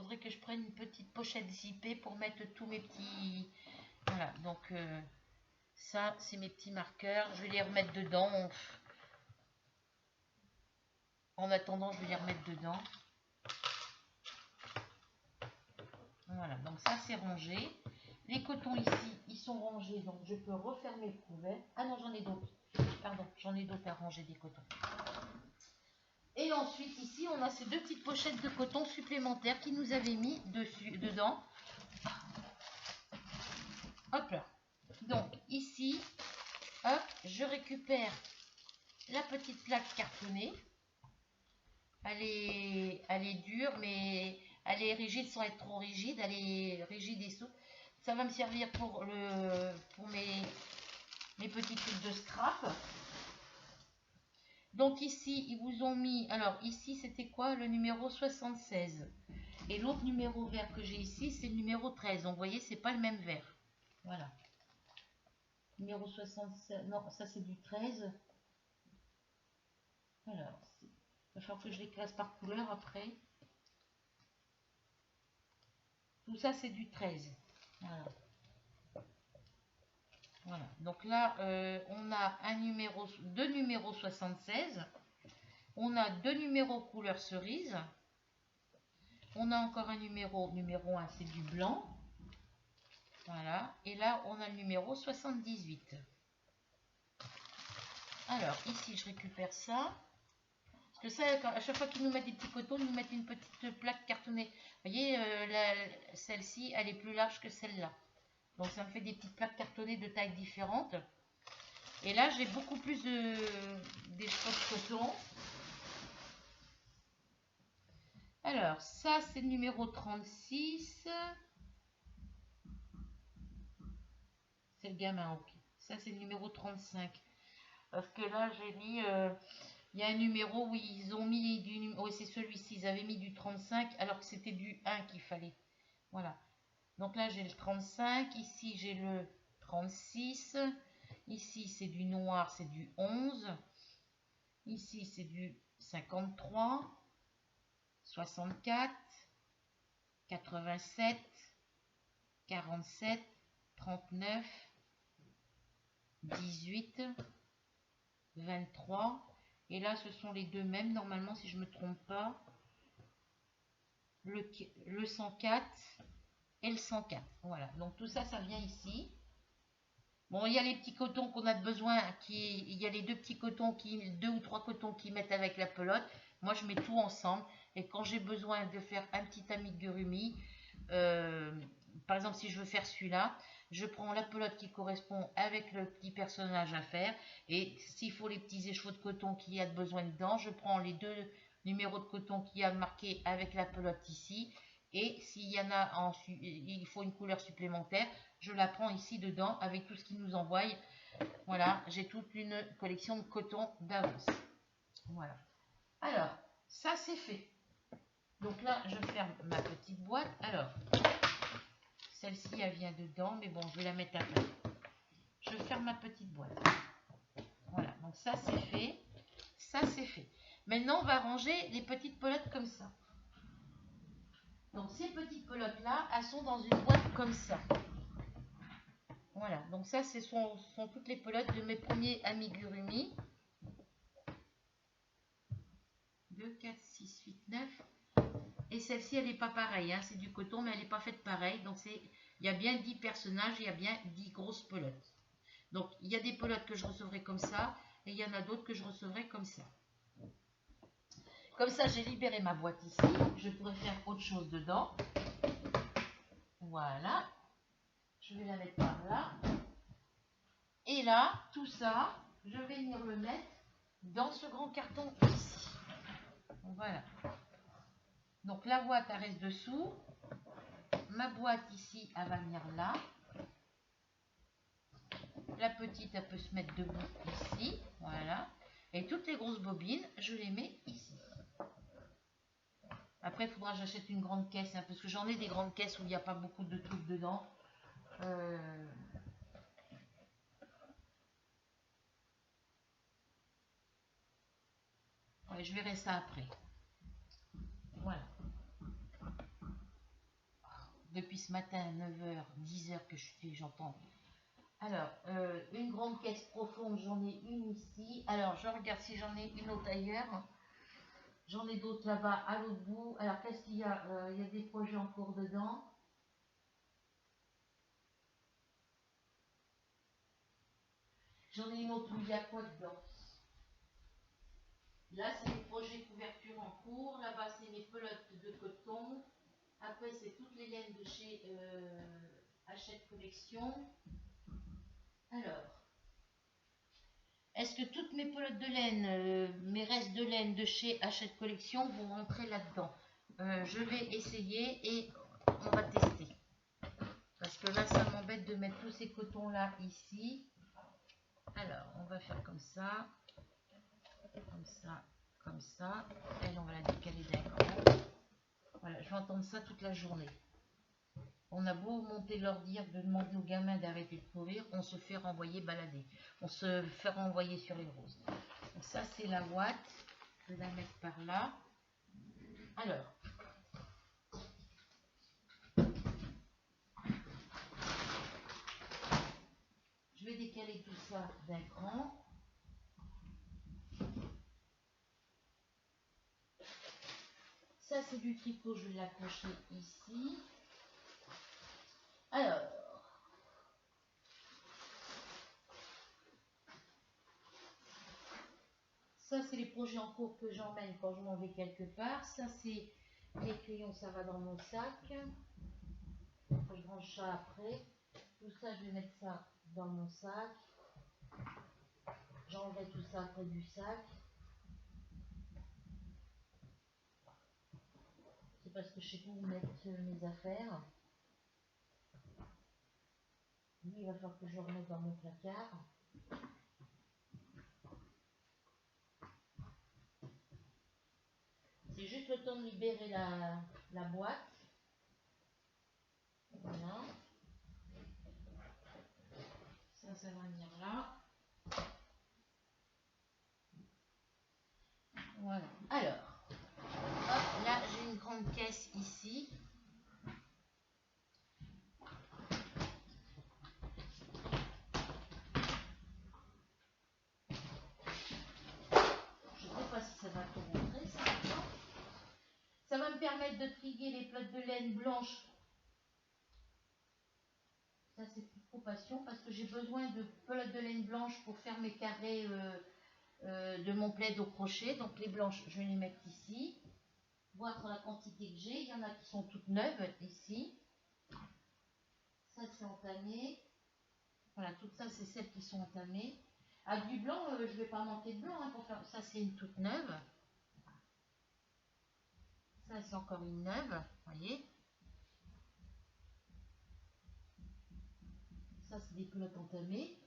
faudrait que je prenne une petite pochette zippée pour mettre tous mes petits... Voilà, donc ça, c'est mes petits marqueurs. Je vais les remettre dedans. En attendant, je vais les remettre dedans. Voilà, donc ça, c'est rangé. Les cotons ici, ils sont rangés, donc je peux refermer le couvert. Ah non, j'en ai d'autres. Pardon, j'en ai d'autres à ranger des cotons. Et ensuite, ici, on a ces deux petites pochettes de coton supplémentaires qui nous avaient mis dedans. Hop là. Donc, ici, hop, je récupère la petite plaque cartonnée. Elle est dure, mais elle est rigide sans être trop rigide. Elle est rigide et souple. Ça va me servir pour mes petits trucs de scrap. Donc ici, ils vous ont mis... Alors ici, c'était quoi? Le numéro 76. Et l'autre numéro vert que j'ai ici, c'est le numéro 13. Donc vous voyez, c'est pas le même vert. Voilà. Numéro 76. Non, ça c'est du 13. Alors, il va falloir que je les classe par couleur après. Tout ça, c'est du 13. Voilà. Voilà. Donc là, on a deux numéros 76. On a deux numéros couleur cerise. On a encore un numéro 1, c'est du blanc. Voilà. Et là, on a le numéro 78. Alors, ici, je récupère ça. Parce que ça, à chaque fois qu'ils nous mettent des petits cotons, ils nous mettent une petite plaque cartonnée. Vous voyez, celle-ci, elle est plus large que celle-là. Donc, ça me fait des petites plaques cartonnées de tailles différentes. Et là, j'ai beaucoup plus des cheveux de coton. Alors, ça, c'est le numéro 36. C'est le gamin, ok. Ça, c'est le numéro 35. Parce que là, j'ai mis... il y a un numéro où ils ont mis du... Oui, c'est celui-ci. Ils avaient mis du 35 alors que c'était du 1 qu'il fallait. Voilà. Donc là, j'ai le 35. Ici, j'ai le 36. Ici, c'est du noir, c'est du 11. Ici, c'est du 53. 64. 87. 47. 39. 18. 23. Et là, ce sont les deux mêmes, normalement, si je ne me trompe pas. Le 104 et le 104. Voilà, donc tout ça, ça vient ici. Bon, il y a les petits cotons qu'on a besoin. Il y a les deux petits cotons, deux ou trois cotons qui mettent avec la pelote. Moi, je mets tout ensemble. Et quand j'ai besoin de faire un petit amigurumi, par exemple, si je veux faire celui-là, je prends la pelote qui correspond avec le petit personnage à faire. Et s'il faut les petits écheveaux de coton qu'il y a besoin dedans, je prends les deux numéros de coton qu'il y a marqué avec la pelote ici. Et s'il y en a, il faut une couleur supplémentaire, je la prends ici dedans avec tout ce qu'ils nous envoient. Voilà, j'ai toute une collection de coton d'avance. Voilà. Alors, ça c'est fait. Donc là, je ferme ma petite boîte. Alors, celle-ci, elle vient dedans, mais bon, je vais la mettre après. Je ferme ma petite boîte. Voilà, donc ça c'est fait. Ça c'est fait. Maintenant, on va ranger les petites pelotes comme ça. Donc ces petites pelotes là, elles sont dans une boîte comme ça. Voilà, donc ça ce sont toutes les pelotes de mes premiers amigurumi. 2, 4, 6, 8, 9. Et celle-ci, elle n'est pas pareille, hein. C'est du coton, mais elle n'est pas faite pareil. Donc il y a bien 10 personnages, il y a bien 10 grosses pelotes. Donc il y a des pelotes que je recevrai comme ça, et il y en a d'autres que je recevrai comme ça. Comme ça, j'ai libéré ma boîte ici. Je pourrais faire autre chose dedans. Voilà. Je vais la mettre par là. Et là, tout ça, je vais venir le mettre dans ce grand carton ici. Voilà. Donc la boîte, elle reste dessous. Ma boîte ici, elle va venir là. La petite, elle peut se mettre debout ici. Voilà. Et toutes les grosses bobines, je les mets ici. Après, il faudra que j'achète une grande caisse, hein, parce que j'en ai des grandes caisses où il n'y a pas beaucoup de trucs dedans. Ouais, je verrai ça après. Voilà. depuis ce matin, 9h, 10h que j'entends. Alors, une grande caisse profonde, j'en ai une ici. Alors, je regarde si j'en ai une autre ailleurs. J'en ai d'autres là-bas, à l'autre bout. Alors, qu'est-ce qu'il y a? Il y a des projets en cours dedans. J'en ai une autre où il y a quoi dedans? Là, c'est les projets couverture en cours. Là-bas, c'est mes pelotes de coton. Après, c'est toutes les laines de chez Hachette Collection. Alors, est-ce que toutes mes pelotes de laine, mes restes de laine de chez Hachette Collection vont rentrer là-dedans? Je vais essayer et on va tester. Parce que là, ça m'embête de mettre tous ces cotons-là ici. Alors, on va faire comme ça. Comme ça, comme ça. Elle, on va la décaler d'un cran. Voilà, je vais entendre ça toute la journée. On a beau monter l'ordi, de demander aux gamins d'arrêter de courir, on se fait renvoyer balader. On se fait renvoyer sur les roses. Donc ça, c'est la ouate. Je vais la mettre par là. Alors, je vais décaler tout ça d'un cran. Ça, c'est du tricot, je vais l'accrocher ici. Alors, ça, c'est les projets en cours que j'emmène quand je m'en vais quelque part. Ça, c'est les crayons, ça va dans mon sac. Je range ça après. Tout ça, je vais mettre ça dans mon sac. J'enlève tout ça après du sac. C'est parce que je sais pas où mettre mes affaires. Lui, il va falloir que je le remette dans mon placard. C'est juste le temps de libérer la boîte. Voilà. Ça va venir là. Voilà. Alors, hop, là, j'ai une grande caisse ici. Je ne sais pas si ça va tout rentrer, ça maintenant. Ça va me permettre de trier les pelotes de laine blanches. Ça, c'est plus trop passion parce que j'ai besoin de pelotes de laine blanche pour faire mes carrés de mon plaid au crochet. Donc les blanches, je vais les mettre ici. Voir la quantité que j'ai. Il y en a qui sont toutes neuves ici. Ça, c'est entamé. Voilà, tout ça, c'est celles qui sont entamées. Ah, du blanc, je ne vais pas manquer de blanc pour faire. Ça, c'est une toute neuve. Ça, c'est encore une neuve. Voyez. Ça, c'est des pelotes entamées.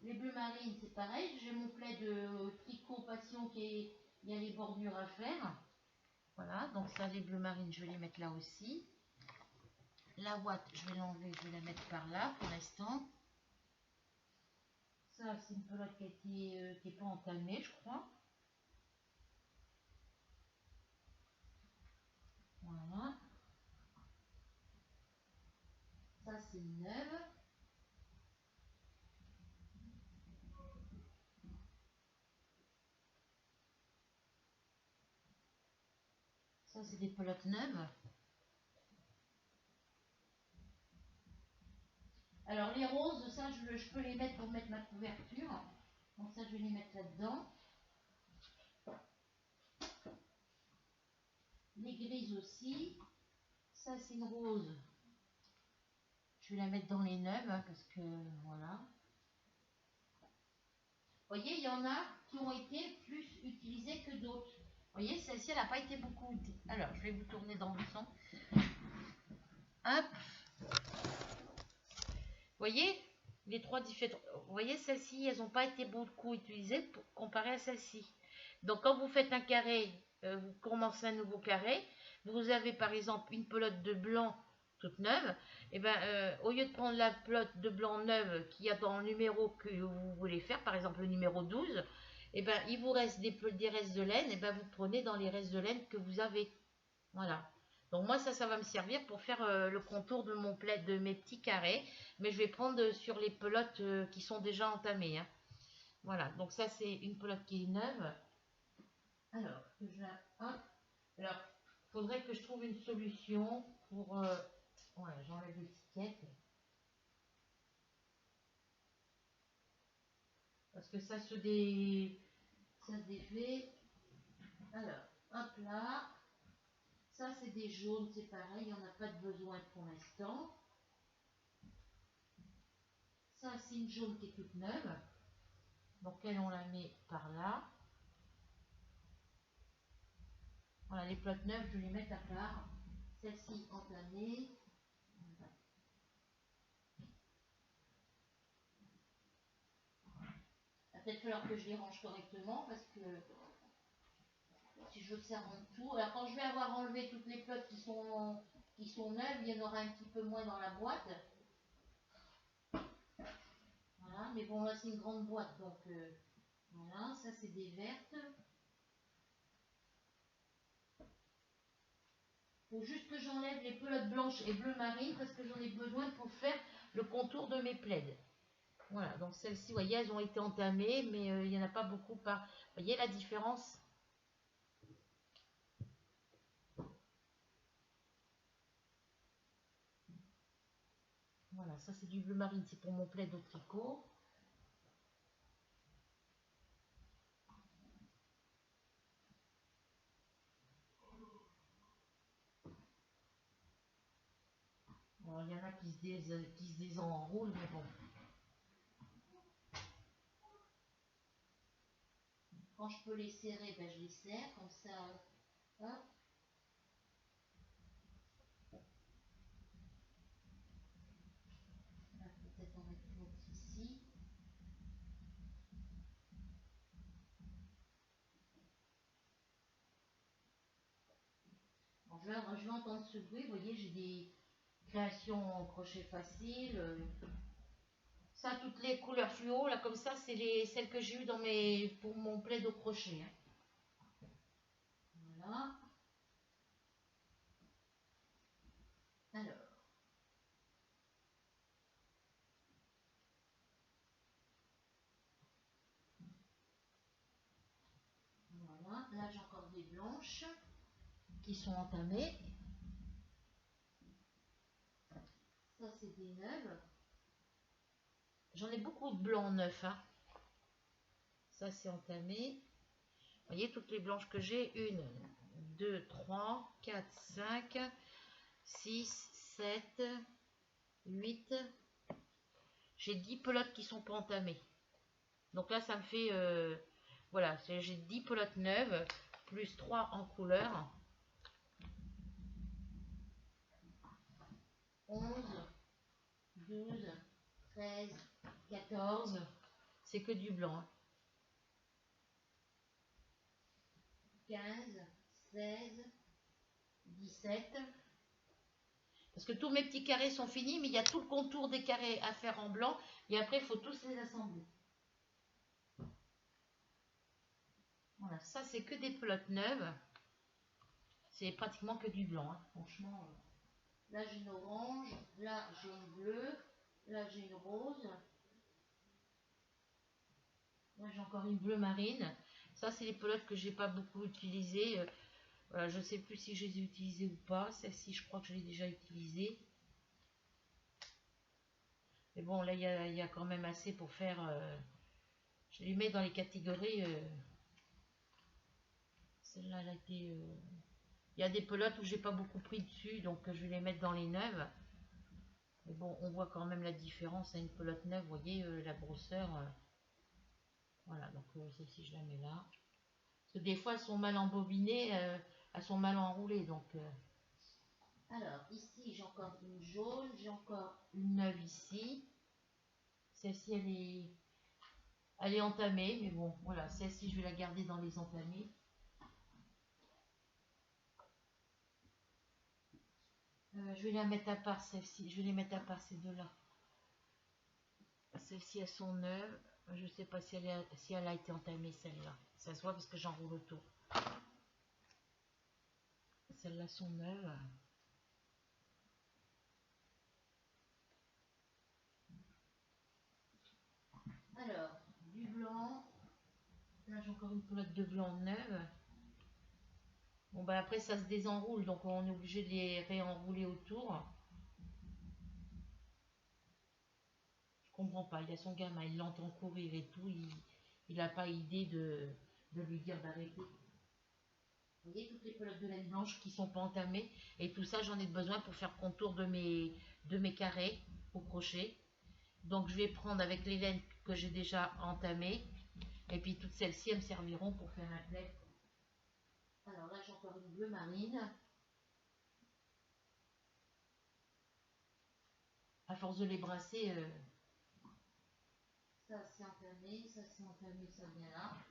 Les bleus marines, c'est pareil. J'ai mon plaid de tricot passion il y a les bordures à faire. Voilà, donc ça, les bleus marines, je vais les mettre là aussi. La ouate, je vais l'enlever, je vais la mettre par là pour l'instant. Ça, c'est une pelote qui n'est pas entamée, je crois. Voilà. Ça, c'est une neuve. Ça, c'est des pelotes neuves. Alors, les roses, ça, je peux les mettre pour mettre ma couverture. Donc ça, je vais les mettre là-dedans. Les grises aussi. Ça, c'est une rose. Je vais la mettre dans les neuves, hein, parce que, voilà. Vous voyez, il y en a qui ont été plus utilisées que d'autres. Vous voyez, celle-ci, elle n'a pas été beaucoup utilisée. Alors, je vais vous tourner dans le sens. Hop. Vous voyez, les trois différents. Vous voyez, celles-ci, elles n'ont pas été beaucoup utilisées comparé à celle-ci. Donc, quand vous faites un carré, vous commencez un nouveau carré, vous avez par exemple une pelote de blanc toute neuve, et ben, au lieu de prendre la pelote de blanc neuve qu'il y a dans le numéro que vous voulez faire, par exemple le numéro 12, et ben, il vous reste des restes de laine, et ben, vous prenez dans les restes de laine que vous avez. Voilà. Donc moi ça va me servir pour faire le contour de mon plaid, de mes petits carrés. Mais je vais prendre sur les pelotes qui sont déjà entamées, hein. Voilà, donc ça c'est une pelote qui est neuve. Alors, hop. Alors, faudrait que je trouve une solution pour... voilà, j'enlève l'étiquette. Parce que ça se défait. Alors, hop là. Ça, c'est des jaunes, c'est pareil, il n'y en a pas de besoin pour l'instant. Ça, c'est une jaune qui est toute neuve. Donc, elle, on la met par là. Voilà, les pelotes neuves, je vais les mettre à part. Celle-ci entamée. Il va peut-être falloir que je les range correctement parce que si je veux que ça rentre tout. Alors, quand je vais avoir enlevé toutes les pelotes qui sont neuves, il y en aura un petit peu moins dans la boîte. Voilà, mais bon, là, c'est une grande boîte, donc voilà, ça, c'est des vertes. Il faut juste que j'enlève les pelotes blanches et bleu marine parce que j'en ai besoin pour faire le contour de mes plaids. Voilà, donc celles-ci, vous voyez, elles ont été entamées, mais il n'y en a pas beaucoup par... Vous voyez la différence? Voilà, ça c'est du bleu marine, c'est pour mon plaid au tricot. Bon, il y en a qui se désenroulent, mais bon. Quand je peux les serrer, ben, je les serre, comme ça, hop. Peut-être en mettre une autre ici. Bon, je vais entendre ce bruit, vous voyez, j'ai des créations en crochet facile. Ça, toutes les couleurs fluo, là, comme ça, c'est celles que j'ai eues pour mon plaid au crochet, hein. Voilà. Alors, voilà. Là, j'ai encore des blanches qui sont entamées. Ça, c'est des neuves. J'en ai beaucoup de blancs neufs, hein. Ça, c'est entamé. Vous voyez, toutes les blanches que j'ai, 1, 2, 3, 4, 5, 6, 7, 8. J'ai 10 pelotes qui sont pas entamées. Donc là, ça me fait... voilà, j'ai 10 pelotes neuves, plus 3 en couleur. 11, 12, 13, 14. C'est que du blanc, hein. 15, 16, 17. Parce que tous mes petits carrés sont finis, mais il y a tout le contour des carrés à faire en blanc. Et après, il faut tous les assembler. Voilà, ça c'est que des pelotes neuves. C'est pratiquement que du blanc, hein. Franchement. Là j'ai une orange, là j'ai une bleue, là j'ai une rose. Là j'ai encore une bleue marine. Ça c'est les pelotes que j'ai pas beaucoup utilisées. Voilà, je sais plus si je les ai utilisées ou pas. Celle-ci je crois que je l'ai déjà utilisée. Mais bon là il y a quand même assez pour faire... je les mets dans les catégories... celle-là elle a été... il y a des pelotes où j'ai pas beaucoup pris dessus, donc je vais les mettre dans les neuves. Mais bon, on voit quand même la différence à une pelote neuve, vous voyez la grosseur. Voilà, donc celle-ci je la mets là. Parce que des fois elles sont mal embobinées, elles sont mal enroulées. Donc, alors ici j'ai encore une jaune, j'ai encore une neuve ici. Celle-ci elle est entamée, mais bon, voilà, celle-ci je vais la garder dans les entamées. Je vais la mettre à part celle-ci, je vais les mettre à part ces deux-là. Celles-ci elles sont neuves. Je ne sais pas si elle a été entamée celle-là. Ça se voit parce que j'enroule autour. Celles-là sont neuves. Alors, du blanc. Là, j'ai encore une pelote de blanc neuve. Bon, bah après, ça se désenroule, donc on est obligé de les réenrouler autour. Je comprends pas. Il y a son gamin, il l'entend courir et tout. Il n'a pas idée de lui dire d'arrêter. Vous voyez toutes les pelotes de laine blanche qui sont pas entamées. Et tout ça, j'en ai besoin pour faire contour de mes carrés au crochet. Donc, je vais prendre avec les laines que j'ai déjà entamées. Et puis, toutes celles-ci, elles me serviront pour faire un plaid. Alors là, j'ai encore une bleu marine. À force de les brasser, ça c'est entamé, ça c'est entamé, ça vient là.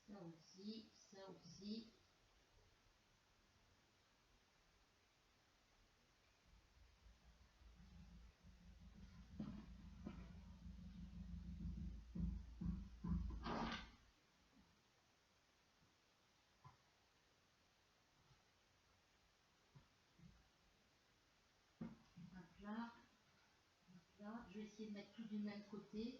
Ça aussi, ça aussi. Là, là, je vais essayer de mettre tout du même côté.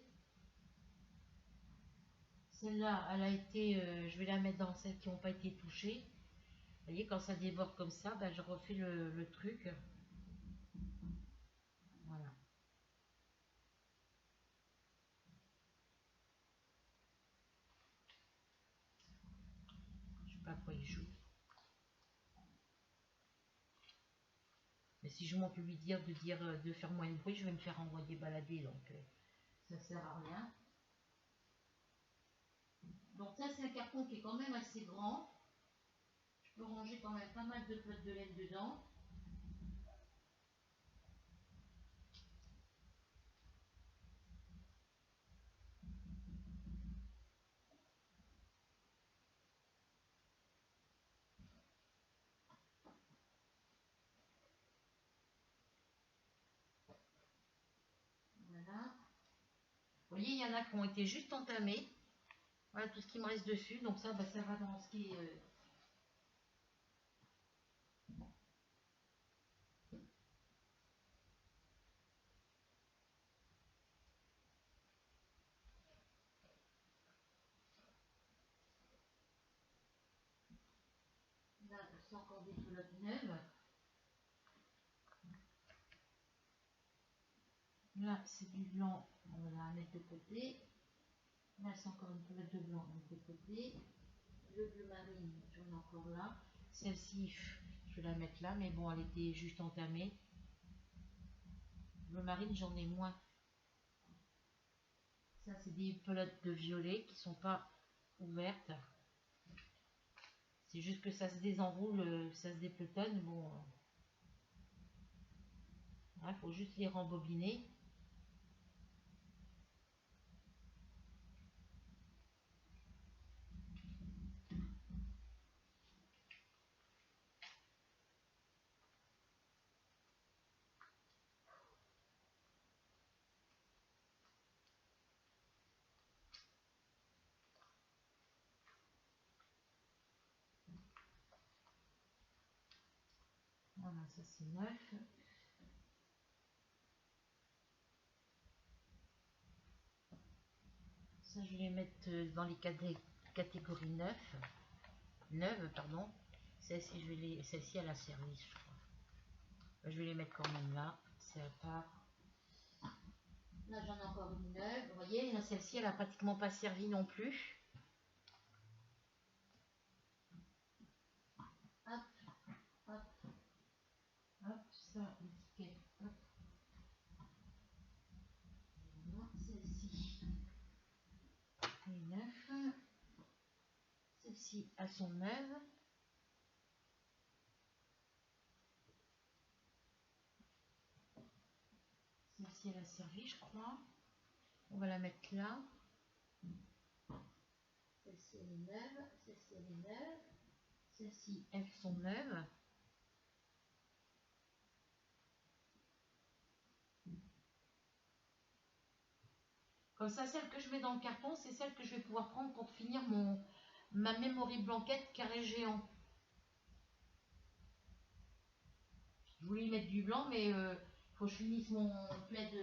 Celle-là, elle a été, je vais la mettre dans celles qui n'ont pas été touchées. Vous voyez, quand ça déborde comme ça, ben, je refais le truc. Voilà. Je sais pas quoi il joue. Mais si je monte lui dire de faire moins de bruit, je vais me faire envoyer balader, donc ça sert à rien. Donc ça, c'est un carton qui est quand même assez grand. Je peux ranger quand même pas mal de pelotes de laine dedans. Voilà. Vous voyez, il y en a qui ont été juste entamés. Voilà tout ce qui me reste dessus. Donc ça, bah, ça va dans ce qui est... Là, c'est encore des pelotes neuves. Là, c'est du blanc. On va la mettre de côté. Là, c'est encore une pelote de blanc de côté. Le bleu marine, j'en ai encore là. Celle-ci, je vais la mettre là. Mais bon, elle était juste entamée. Le marine, j'en ai moins. Ça, c'est des pelotes de violet qui sont pas ouvertes. C'est juste que ça se désenroule, ça se dépelotonne. Bon, il faut juste les rembobiner. Voilà, ça c'est neuf. Ça, je vais les mettre dans les catégories 9. 9, pardon. Celle-ci, celle-ci, elle a servi, je crois. Je vais les mettre quand même là. C'est à part. Là, j'en ai encore une neuve. Vous voyez, là, celle-ci, elle a pratiquement pas servi non plus. Hop, hop, hop, ça, l'étiquette, hop. Voilà, celle-ci est neuve. Celle-ci, elles sont neuves. Celle-ci, elle a servi, je crois. On va la mettre là. Celle-ci, elle est neuve. Celle-ci, elle est neuve. Celles-ci, elles sont neuves. Comme ça, celle que je mets dans le carton, c'est celle que je vais pouvoir prendre pour finir ma memory blanquette carré géant. Je voulais y mettre du blanc, mais faut que je finisse mon plaid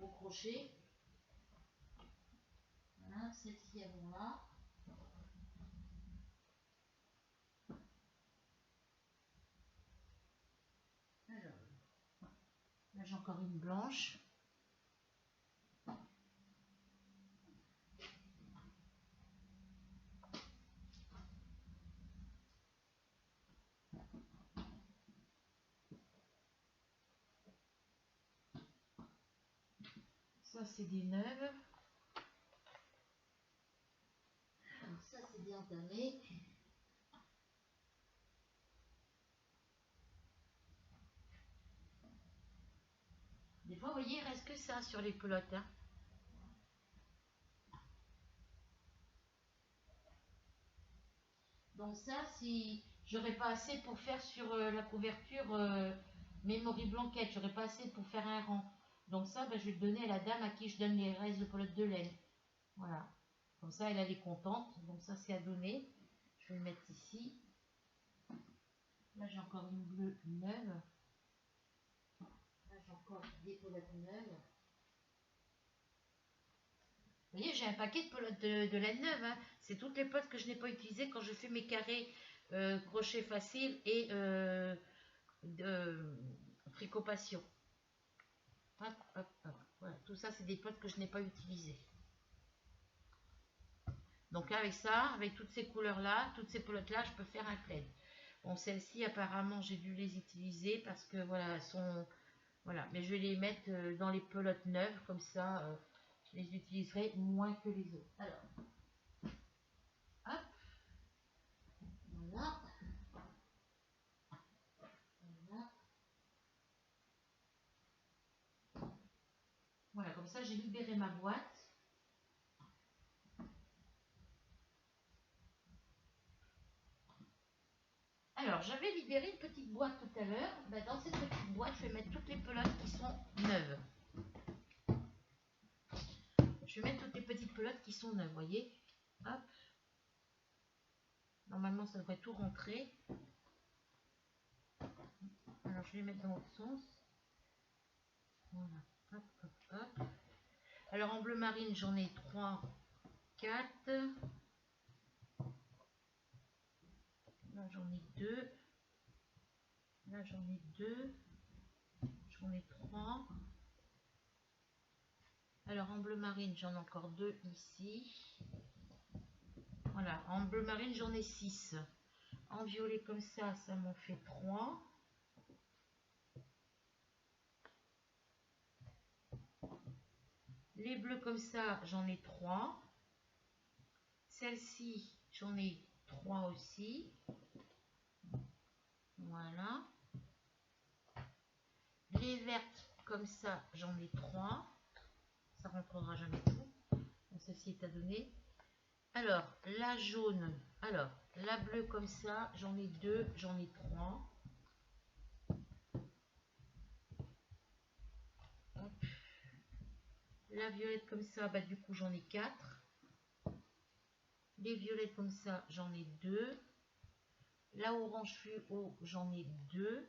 au crochet. Voilà, celle-ci, elles vont là. Alors, là j'ai encore une blanche. Ça, c'est des neuves. Ça, c'est des entamés. Des fois, vous voyez, il reste que ça sur les pelotes. Hein. Donc ça, si j'aurais pas assez pour faire sur la couverture Memory Blanquette, j'aurais pas assez pour faire un rang. Donc ça, ben, je vais le donner à la dame à qui je donne les restes de pelote de laine. Voilà. Comme ça, elle est contente. Donc ça, c'est à donner. Je vais le mettre ici. Là, j'ai encore une bleue neuve. Là, j'ai encore des pelotes neuves. Vous voyez, j'ai un paquet de pelotes de laine neuve. Hein. C'est toutes les pelotes que je n'ai pas utilisées quand je fais mes carrés crochet facile et de tricot passion. Hop, hop, hop. Voilà. Tout ça, c'est des pelotes que je n'ai pas utilisées. Donc avec ça, avec toutes ces couleurs-là, toutes ces pelotes-là, je peux faire un plaid. Bon, celles-ci, apparemment, j'ai dû les utiliser parce que voilà, elles sont... Voilà, mais je vais les mettre dans les pelotes neuves, comme ça, je les utiliserai moins que les autres. Alors, hop, voilà. Voilà, voilà, comme ça, j'ai libéré ma boîte. Alors, j'avais libéré une petite boîte tout à l'heure. Ben, dans cette petite boîte, je vais mettre toutes les pelotes qui sont neuves. Je vais mettre toutes les petites pelotes qui sont neuves, vous voyez. Hop. Normalement, ça devrait tout rentrer. Alors, je vais les mettre dans l'autre sens. Voilà. Hop, hop, hop. Alors, en bleu marine, j'en ai 3, 4. Là, j'en ai 2. Là, j'en ai 2. J'en ai 3. Alors, en bleu marine, j'en ai encore 2 ici. Voilà, en bleu marine, j'en ai 6. En violet comme ça, ça m'en fait 3. Les bleus comme ça, j'en ai 3. Celle-ci, j'en ai 3 aussi. Voilà. Les vertes comme ça, j'en ai 3. Ça rentrera jamais tout. Donc, celle-ci est à donner. Alors, la jaune, alors, la bleue comme ça, j'en ai 2, j'en ai 3. Hop. La violette comme ça, bah, du coup, j'en ai 4. Les violettes comme ça, j'en ai 2. La orange fluo, j'en ai 2.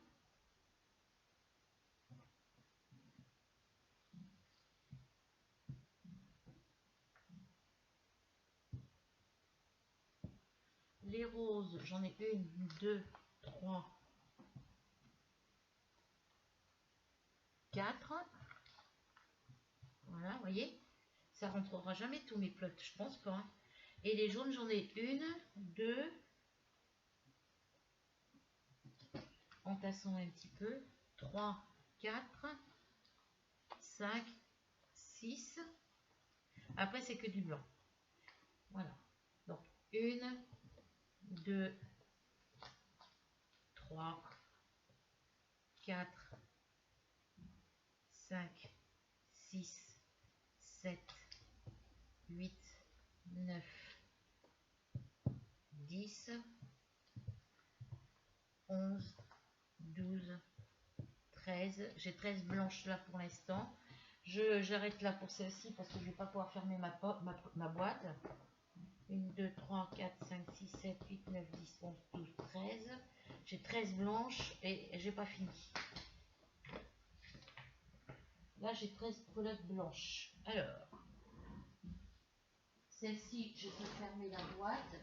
Les roses, j'en ai 1, 2, 3, 4. Voilà, vous voyez, ça rentrera jamais tous mes plots, je pense pas. Hein. Et les jaunes, j'en ai 1, 2, en tassant un petit peu, 3, 4, 5, 6. Après, c'est que du blanc. Voilà. Donc, 1, 2, 3, 4, 5, 6, 7, 8, 9, 10, 11, 12, 13. J'ai 13 blanches là pour l'instant. J'arrête là pour celle-ci parce que je vais pas pouvoir fermer ma boîte. 1, 2, 3, 4, 5, 6, 7, 8, 9, 10, 11, 12, 13. J'ai 13 blanches et j'ai pas fini. Là, j'ai 13 pelotes blanches. Alors, celle-ci, je peux fermer la boîte.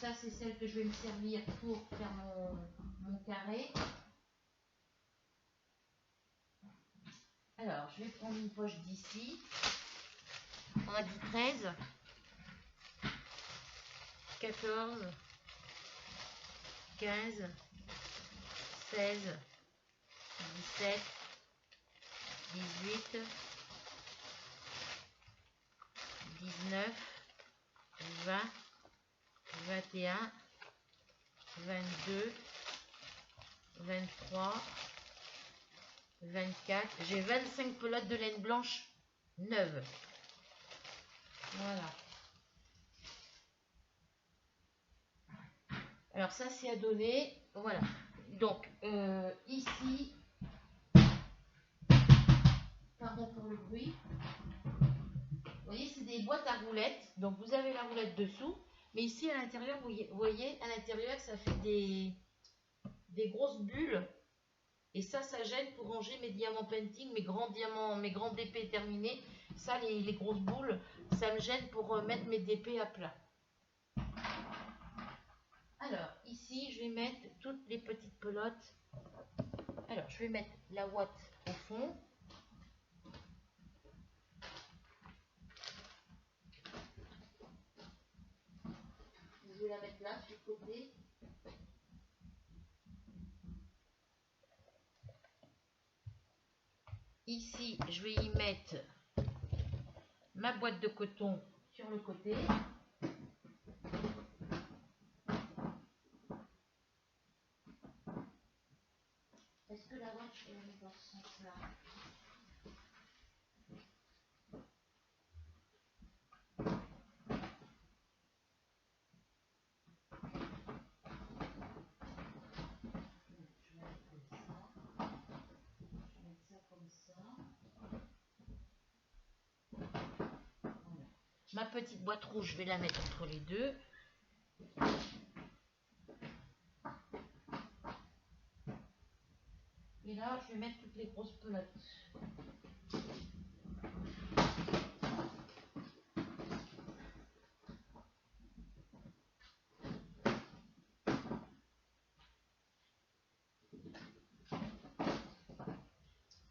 Ça, c'est celle que je vais me servir pour faire mon carré. Alors, je vais prendre une poche d'ici. On a dit 13, 14, 15, 16, 17, 18, 19, 20, 21, 22, 23, 24. J'ai 25 pelotes de laine blanche neuves. Voilà. Alors ça, c'est à donner. Voilà. Donc, ici, pardon pour le bruit. Vous voyez, c'est des boîtes à roulettes. Donc, vous avez la roulette dessous. Mais ici, à l'intérieur, vous voyez, à l'intérieur, ça fait des grosses bulles. Et ça gêne pour ranger mes diamants painting, mes grands diamants, mes grands DP terminés. Ça, les grosses boules, ça me gêne pour mettre mes DP à plat. Alors, ici, je vais mettre toutes les petites pelotes. Alors, je vais mettre la ouate au fond. Je vais la mettre là, sur le côté. Ici, je vais y mettre ma boîte de coton sur le côté. Est-ce que la ouate, je vais la mettre dans ce sens-là? Ma petite boîte rouge, je vais la mettre entre les deux. Et là, je vais mettre toutes les grosses pelotes.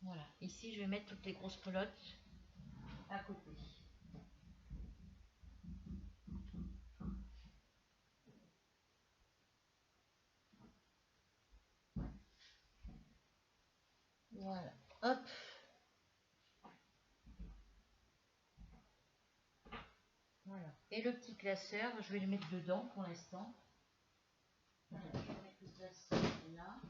Voilà. Ici, je vais mettre toutes les grosses pelotes à côté. Voilà. Hop. Voilà. Et le petit classeur, je vais le mettre dedans pour l'instant. Voilà, je vais mettre le classeur là.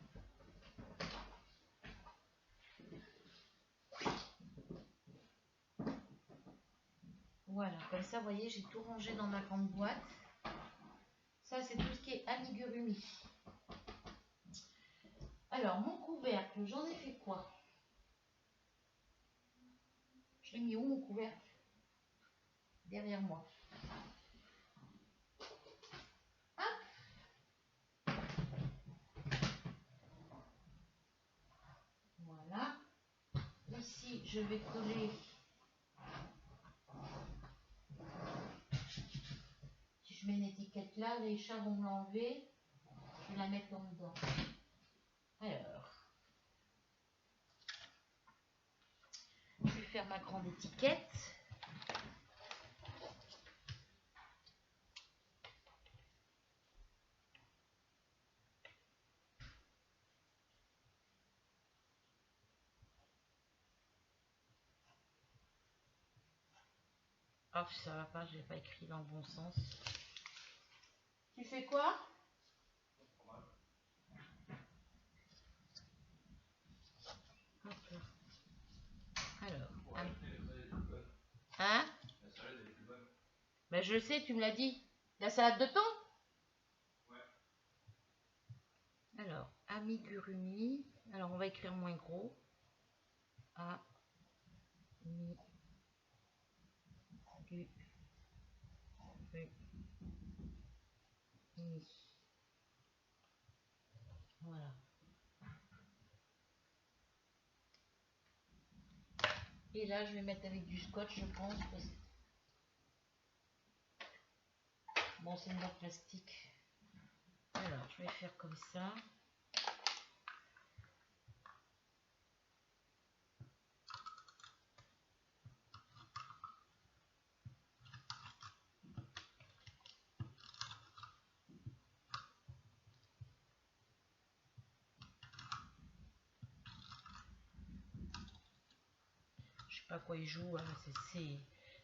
Voilà, comme ça, vous voyez, j'ai tout rangé dans ma grande boîte. Ça, c'est tout ce qui est amigurumi. Alors, mon couvercle, j'en ai fait quoi? Je l'ai mis où, mon couvercle? Derrière moi. Hop. Voilà. Ici, je vais coller. Si je mets une étiquette là, les chats vont me l'enlever. Je vais la mettre en dedans. Alors, je vais faire ma grande étiquette. Oh, ça va pas, je l'ai pas écrit dans le bon sens. Tu fais quoi? Alors, hein? Ben, je le sais, tu me l'as dit. La salade de thon? Ouais. Alors, amigurumi. Alors, on va écrire moins gros. A. mi, du, ru, mi. Voilà. Et là, je vais mettre avec du scotch, je pense. Bon, c'est une boîte plastique. Alors, je vais faire comme ça. Je sais pas quoi il joue. Hein.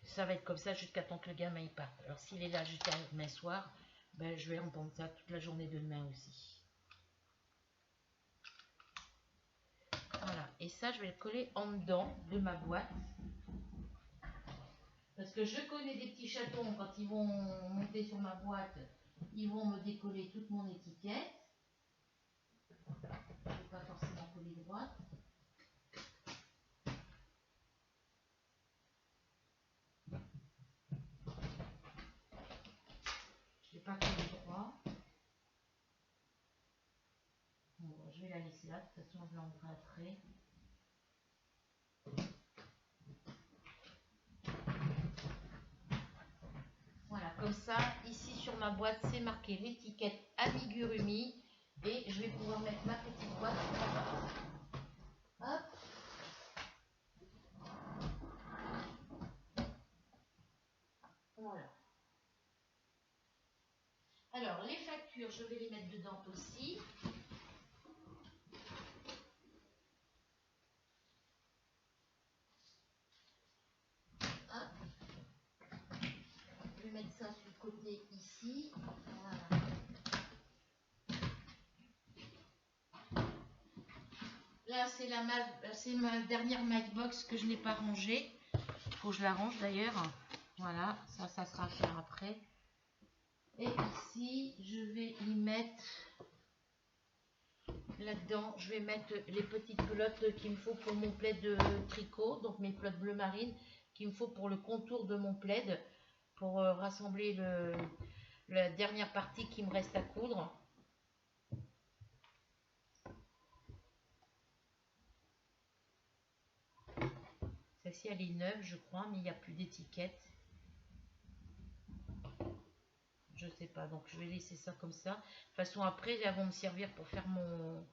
Ça va être comme ça jusqu'à temps que le gamin il parte. Alors, s'il est là jusqu'à demain soir, ben, je vais entendre ça toute la journée de demain aussi. Voilà. Et ça, je vais le coller en dedans de ma boîte. Parce que je connais des petits chatons, quand ils vont monter sur ma boîte, ils vont me décoller toute mon étiquette. Je ne vais pas forcément coller droite. Je ne vais pas coller droit. Bon, je vais la laisser là, de toute façon je l'envoie après. Voilà, comme ça, ici sur ma boîte, c'est marqué l'étiquette Amigurumi. Et je vais pouvoir mettre ma petite boîte. Hop. Voilà. Alors, les factures, je vais les mettre dedans aussi. Hop. Je vais mettre ça sur le côté ici. Voilà. Là, c'est ma dernière Matchbox que je n'ai pas rangée. Il faut que je la range d'ailleurs. Voilà, ça sera à faire après. Et ici, je vais y mettre, là-dedans, je vais mettre les petites pelotes qu'il me faut pour mon plaid de tricot. Donc mes pelotes bleu marine qu'il me faut pour le contour de mon plaid. Pour rassembler la dernière partie qui me reste à coudre. Celle-ci, elle est neuve, je crois, mais il n'y a plus d'étiquette. Je sais pas, donc je vais laisser ça comme ça. De toute façon, après, elles vont me servir pour faire mon...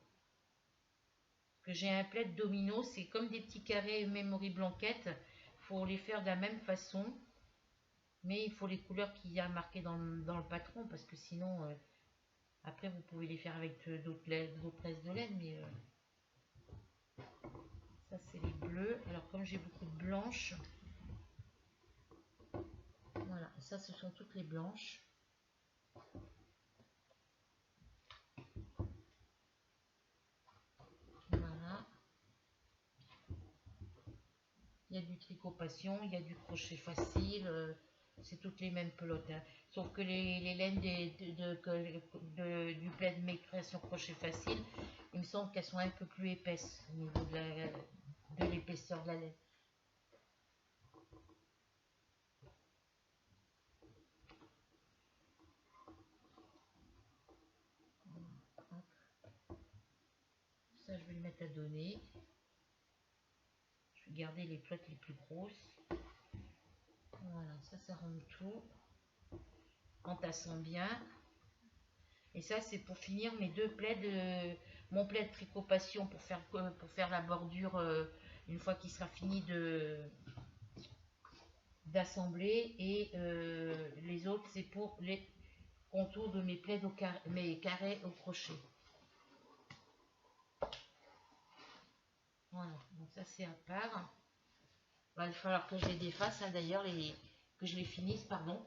Que j'ai un plaid domino, c'est comme des petits carrés memory blanquette. Il faut les faire de la même façon. Mais il faut les couleurs qu'il y a marquées dans le patron, parce que sinon, après, vous pouvez les faire avec d'autres tresses de laine, mais... ça, c'est les bleus. Alors, comme j'ai beaucoup de blanches... Voilà, ça, ce sont toutes les blanches. Voilà. Il y a du tricot passion, il y a du crochet facile, c'est toutes les mêmes pelotes. Hein. Sauf que les laines du plaid maîtresse sur crochet facile, il me semble qu'elles sont un peu plus épaisses au niveau de l'épaisseur de la laine. Ça, je vais le mettre à donner. Je vais garder les pelotes les plus grosses. Voilà, ça rend tout. Entassant bien. Et ça, c'est pour finir mes deux plaids, mon plaid tricot passion pour faire la bordure une fois qu'il sera fini d'assembler. Et les autres, c'est pour les contours de mes plaids mes carrés au crochet. Voilà, donc ça c'est à part. Il va falloir que je les défasse, hein, d'ailleurs, que je les finisse, pardon.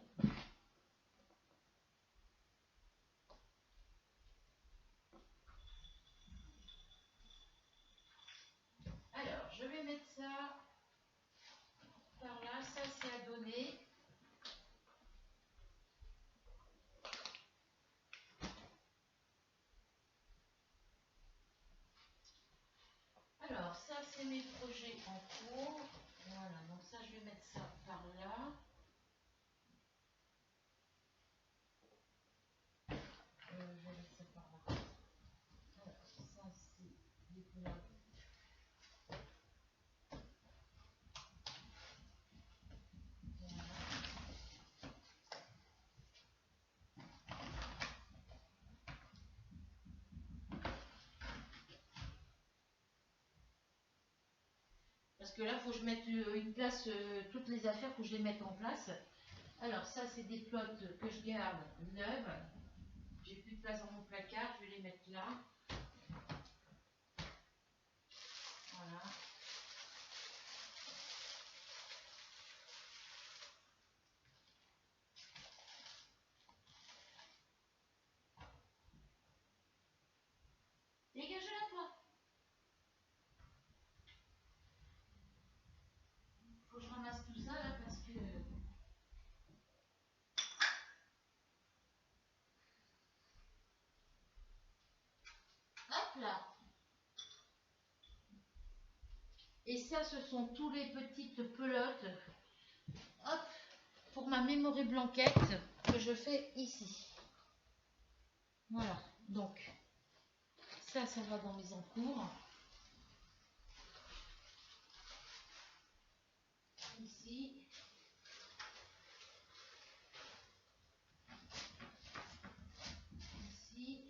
Alors, je vais mettre ça par là, ça c'est à donner. Alors, ça c'est mes projets en cours. Voilà, donc ça, je vais mettre ça par là. Je vais mettre ça par là. Alors, ça, c'est des pelotes. Voilà. Parce que là, il faut que je mette une place, toutes les affaires, il faut que je les mette en place. Alors, ça, c'est des plottes que je garde neuves. J'ai plus de place dans mon placard, je vais les mettre là. Voilà. Dégagez-la, toi. Faut que je ramasse tout ça là parce que. Hop là. Et ça, ce sont tous les petites pelotes. Hop. Pour ma mémoire blanquette que je fais ici. Voilà. Donc, ça va dans mes encours. Ici. Ici.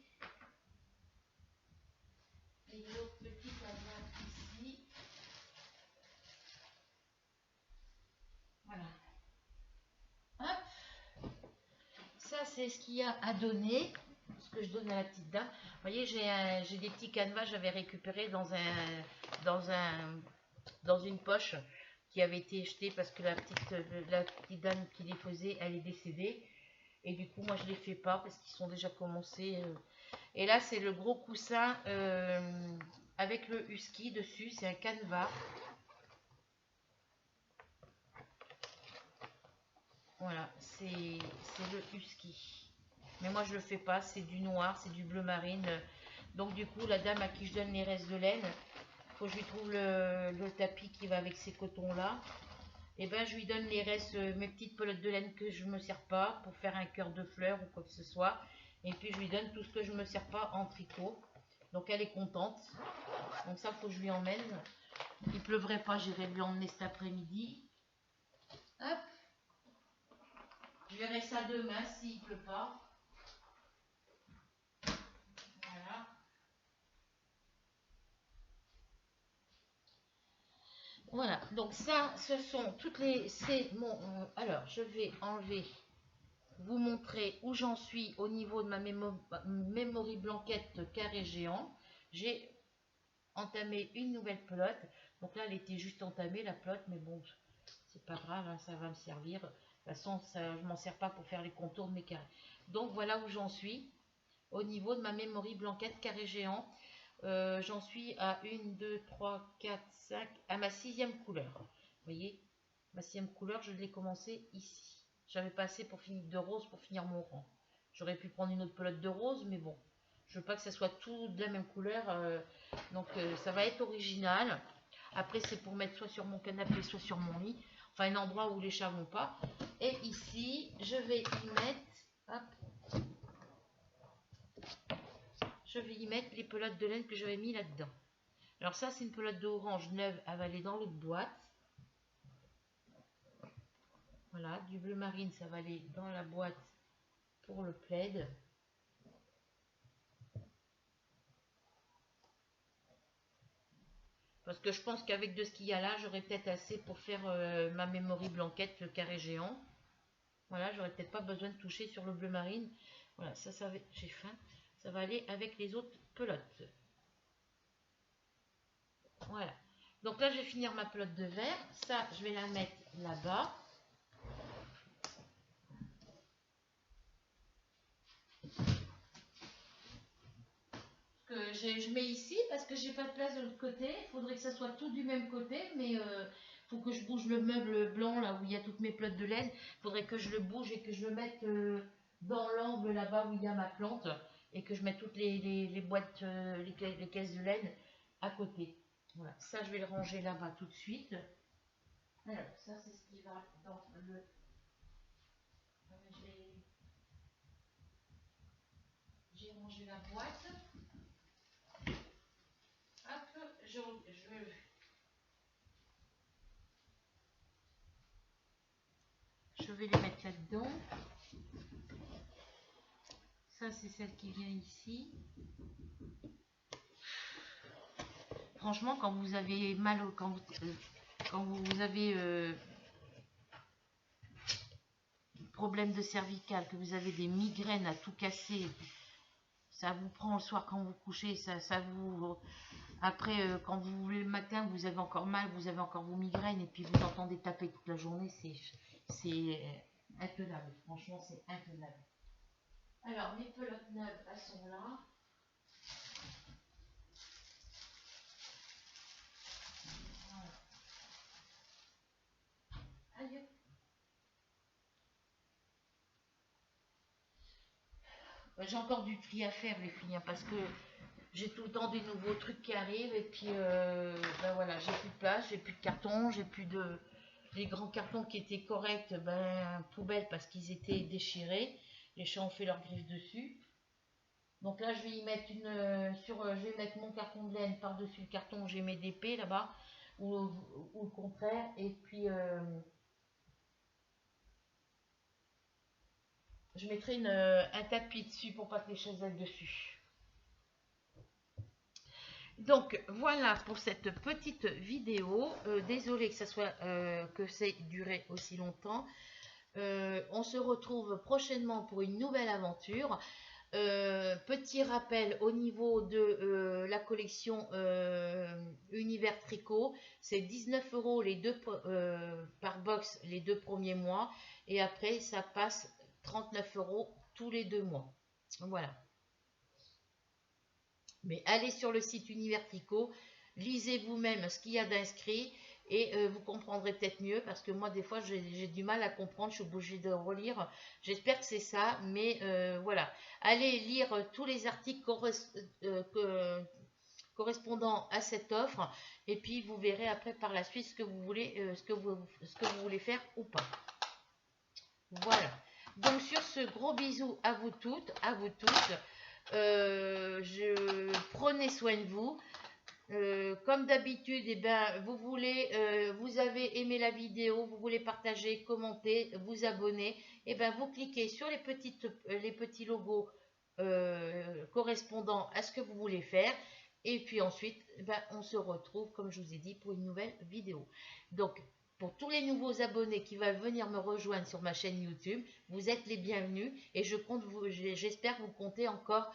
Et l'autre petite à droite ici. Voilà. Hop. Ça, c'est ce qu'il y a à donner. Ce que je donne à la petite dame. Vous voyez, j'ai des petits canevas que j'avais récupérés dans une poche qui avait été jetée parce que la petite dame qui les faisait, elle est décédée. Et du coup, moi, je les fais pas parce qu'ils sont déjà commencés. Et là, c'est le gros coussin avec le husky dessus. C'est un canevas. Voilà, c'est le husky. Mais moi, je le fais pas. C'est du noir, c'est du bleu marine. Donc, du coup, la dame à qui je donne les restes de laine, faut que je lui trouve le tapis qui va avec ces cotons-là. Et ben, je lui donne les restes, mes petites pelotes de laine que je ne me sers pas pour faire un cœur de fleurs ou quoi que ce soit. Et puis, je lui donne tout ce que je ne me sers pas en tricot. Donc, elle est contente. Donc, ça, faut que je lui emmène. Il pleuvrait pas, j'irai lui emmener cet après-midi. Hop. Je verrai ça demain s'il pleut pas. Voilà. Voilà, donc ça, ce sont toutes les... C'est mon... alors, je vais enlever, vous montrer où j'en suis au niveau de ma memory blanquette carré géant. J'ai entamé une nouvelle pelote. Donc là, elle était juste entamée, la pelote, mais bon, c'est pas grave, hein, ça va me servir. De toute façon, ça, je m'en sers pas pour faire les contours de mes carrés. Donc voilà où j'en suis au niveau de ma memory blanquette carré géant. J'en suis à 1, 2, 3, 4, 5, à ma 6e couleur. Vous voyez, ma 6e couleur, je l'ai commencé ici. J'avais pas assez pour finir de rose pour finir mon rang. J'aurais pu prendre une autre pelote de rose, mais bon, je veux pas que ça soit tout de la même couleur. Donc ça va être original. Après, c'est pour mettre soit sur mon canapé, soit sur mon lit. Enfin, un endroit où les chats vont pas. Et ici, je vais y mettre... Hop, je vais y mettre les pelotes de laine que j'avais mis là-dedans. Alors ça, c'est une pelote d'orange neuve avalée dans l'autre boîte. Voilà, du bleu marine, ça va aller dans la boîte pour le plaid. Parce que je pense qu'avec de ce qu'il y a là, j'aurais peut-être assez pour faire ma memory blanquette, le carré géant. Voilà, j'aurais peut-être pas besoin de toucher sur le bleu marine. Voilà, ça va, j'ai faim. Ça va aller avec les autres pelotes. Voilà. Donc là, je vais finir ma pelote de verre. Ça, je vais la mettre là-bas. Que je mets ici parce que j'ai pas de place de l'autre côté. Il faudrait que ça soit tout du même côté, mais faut que je bouge le meuble blanc là où il y a toutes mes pelotes de laine. Il faudrait que je le bouge et que je le mette dans l'angle là-bas où il y a ma plante et que je mette toutes les boîtes, les caisses de laine à côté. Voilà, ça je vais le ranger là-bas tout de suite. Alors, ça c'est ce qui va dans le... J'ai rangé la boîte. Hop, je vais les mettre là-dedans. Ça c'est celle qui vient ici. Franchement, quand vous avez mal, quand vous avez problème de cervical, que vous avez des migraines à tout casser, ça vous prend le soir quand vous couchez, ça vous... Après, quand vous voulez le matin, vous avez encore mal, vous avez encore vos migraines, et puis vous entendez taper toute la journée, c'est intenable. Franchement, c'est intenable. Alors, mes pelotes neuves, elles sont là. Aïe. J'ai encore du tri à faire, les filles, hein, parce que j'ai tout le temps des nouveaux trucs qui arrivent, et puis ben voilà, j'ai plus de place, j'ai plus de cartons, j'ai plus de... Les grands cartons qui étaient corrects, ben poubelle parce qu'ils étaient déchirés. Les chats ont fait leurs griffes dessus. Donc là, je vais y mettre je vais mettre mon carton de laine par-dessus le carton où j'ai mes DP là-bas, ou le contraire, et puis je mettrai un tapis dessus pour pas que les chaises aillent dessus. Donc voilà pour cette petite vidéo. Désolée que ça soit que c'est duré aussi longtemps. On se retrouve prochainement pour une nouvelle aventure. Petit rappel au niveau de la collection Univers Tricot, c'est 19 € par box les 2 premiers mois, et après ça passe 39 € tous les 2 mois. Voilà. Mais allez sur le site Univers Tricot, lisez vous-même ce qu'il y a d'inscrit, et vous comprendrez peut-être mieux, parce que moi des fois j'ai du mal à comprendre, je suis obligée de relire. J'espère que c'est ça, mais voilà. Allez lire tous les articles correspondant à cette offre, et puis vous verrez après par la suite ce que vous voulez, ce que vous voulez faire ou pas. Voilà. Donc sur ce, gros bisous à vous toutes, à vous tous. Prenez soin de vous. Comme d'habitude, eh ben, vous avez aimé la vidéo, vous voulez partager, commenter, vous abonner, eh ben, vous cliquez sur les petits logos correspondant à ce que vous voulez faire, et puis ensuite, eh ben, on se retrouve, comme je vous ai dit, pour une nouvelle vidéo. Donc, pour tous les nouveaux abonnés qui veulent venir me rejoindre sur ma chaîne YouTube, vous êtes les bienvenus, et j'espère que vous comptez encore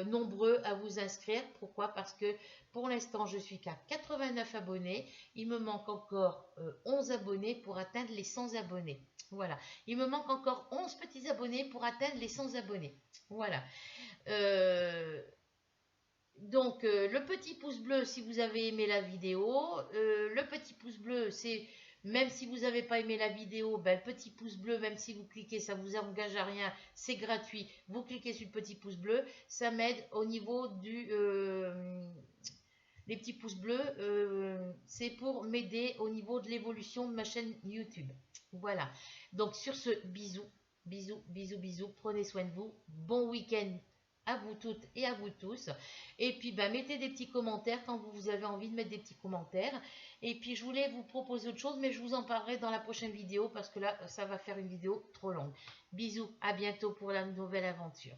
nombreux à vous inscrire. Pourquoi? Parce que pour l'instant, je suis qu'à 89 abonnés. Il me manque encore 11 abonnés pour atteindre les 100 abonnés. Voilà. Il me manque encore 11 petits abonnés pour atteindre les 100 abonnés. Voilà. Donc, le petit pouce bleu si vous avez aimé la vidéo. Le petit pouce bleu, c'est... Même si vous n'avez pas aimé la vidéo, ben, le petit pouce bleu, même si vous cliquez, ça ne vous engage à rien, c'est gratuit. Vous cliquez sur le petit pouce bleu, ça m'aide au niveau les petits pouces bleus, c'est pour m'aider au niveau de l'évolution de ma chaîne YouTube. Voilà. Donc sur ce, bisous, bisous, bisous, bisous. Prenez soin de vous. Bon week-end à vous toutes et à vous tous. Et puis, bah, mettez des petits commentaires quand vous avez envie de mettre des petits commentaires. Et puis, je voulais vous proposer autre chose, mais je vous en parlerai dans la prochaine vidéo parce que là, ça va faire une vidéo trop longue. Bisous, à bientôt pour la nouvelle aventure.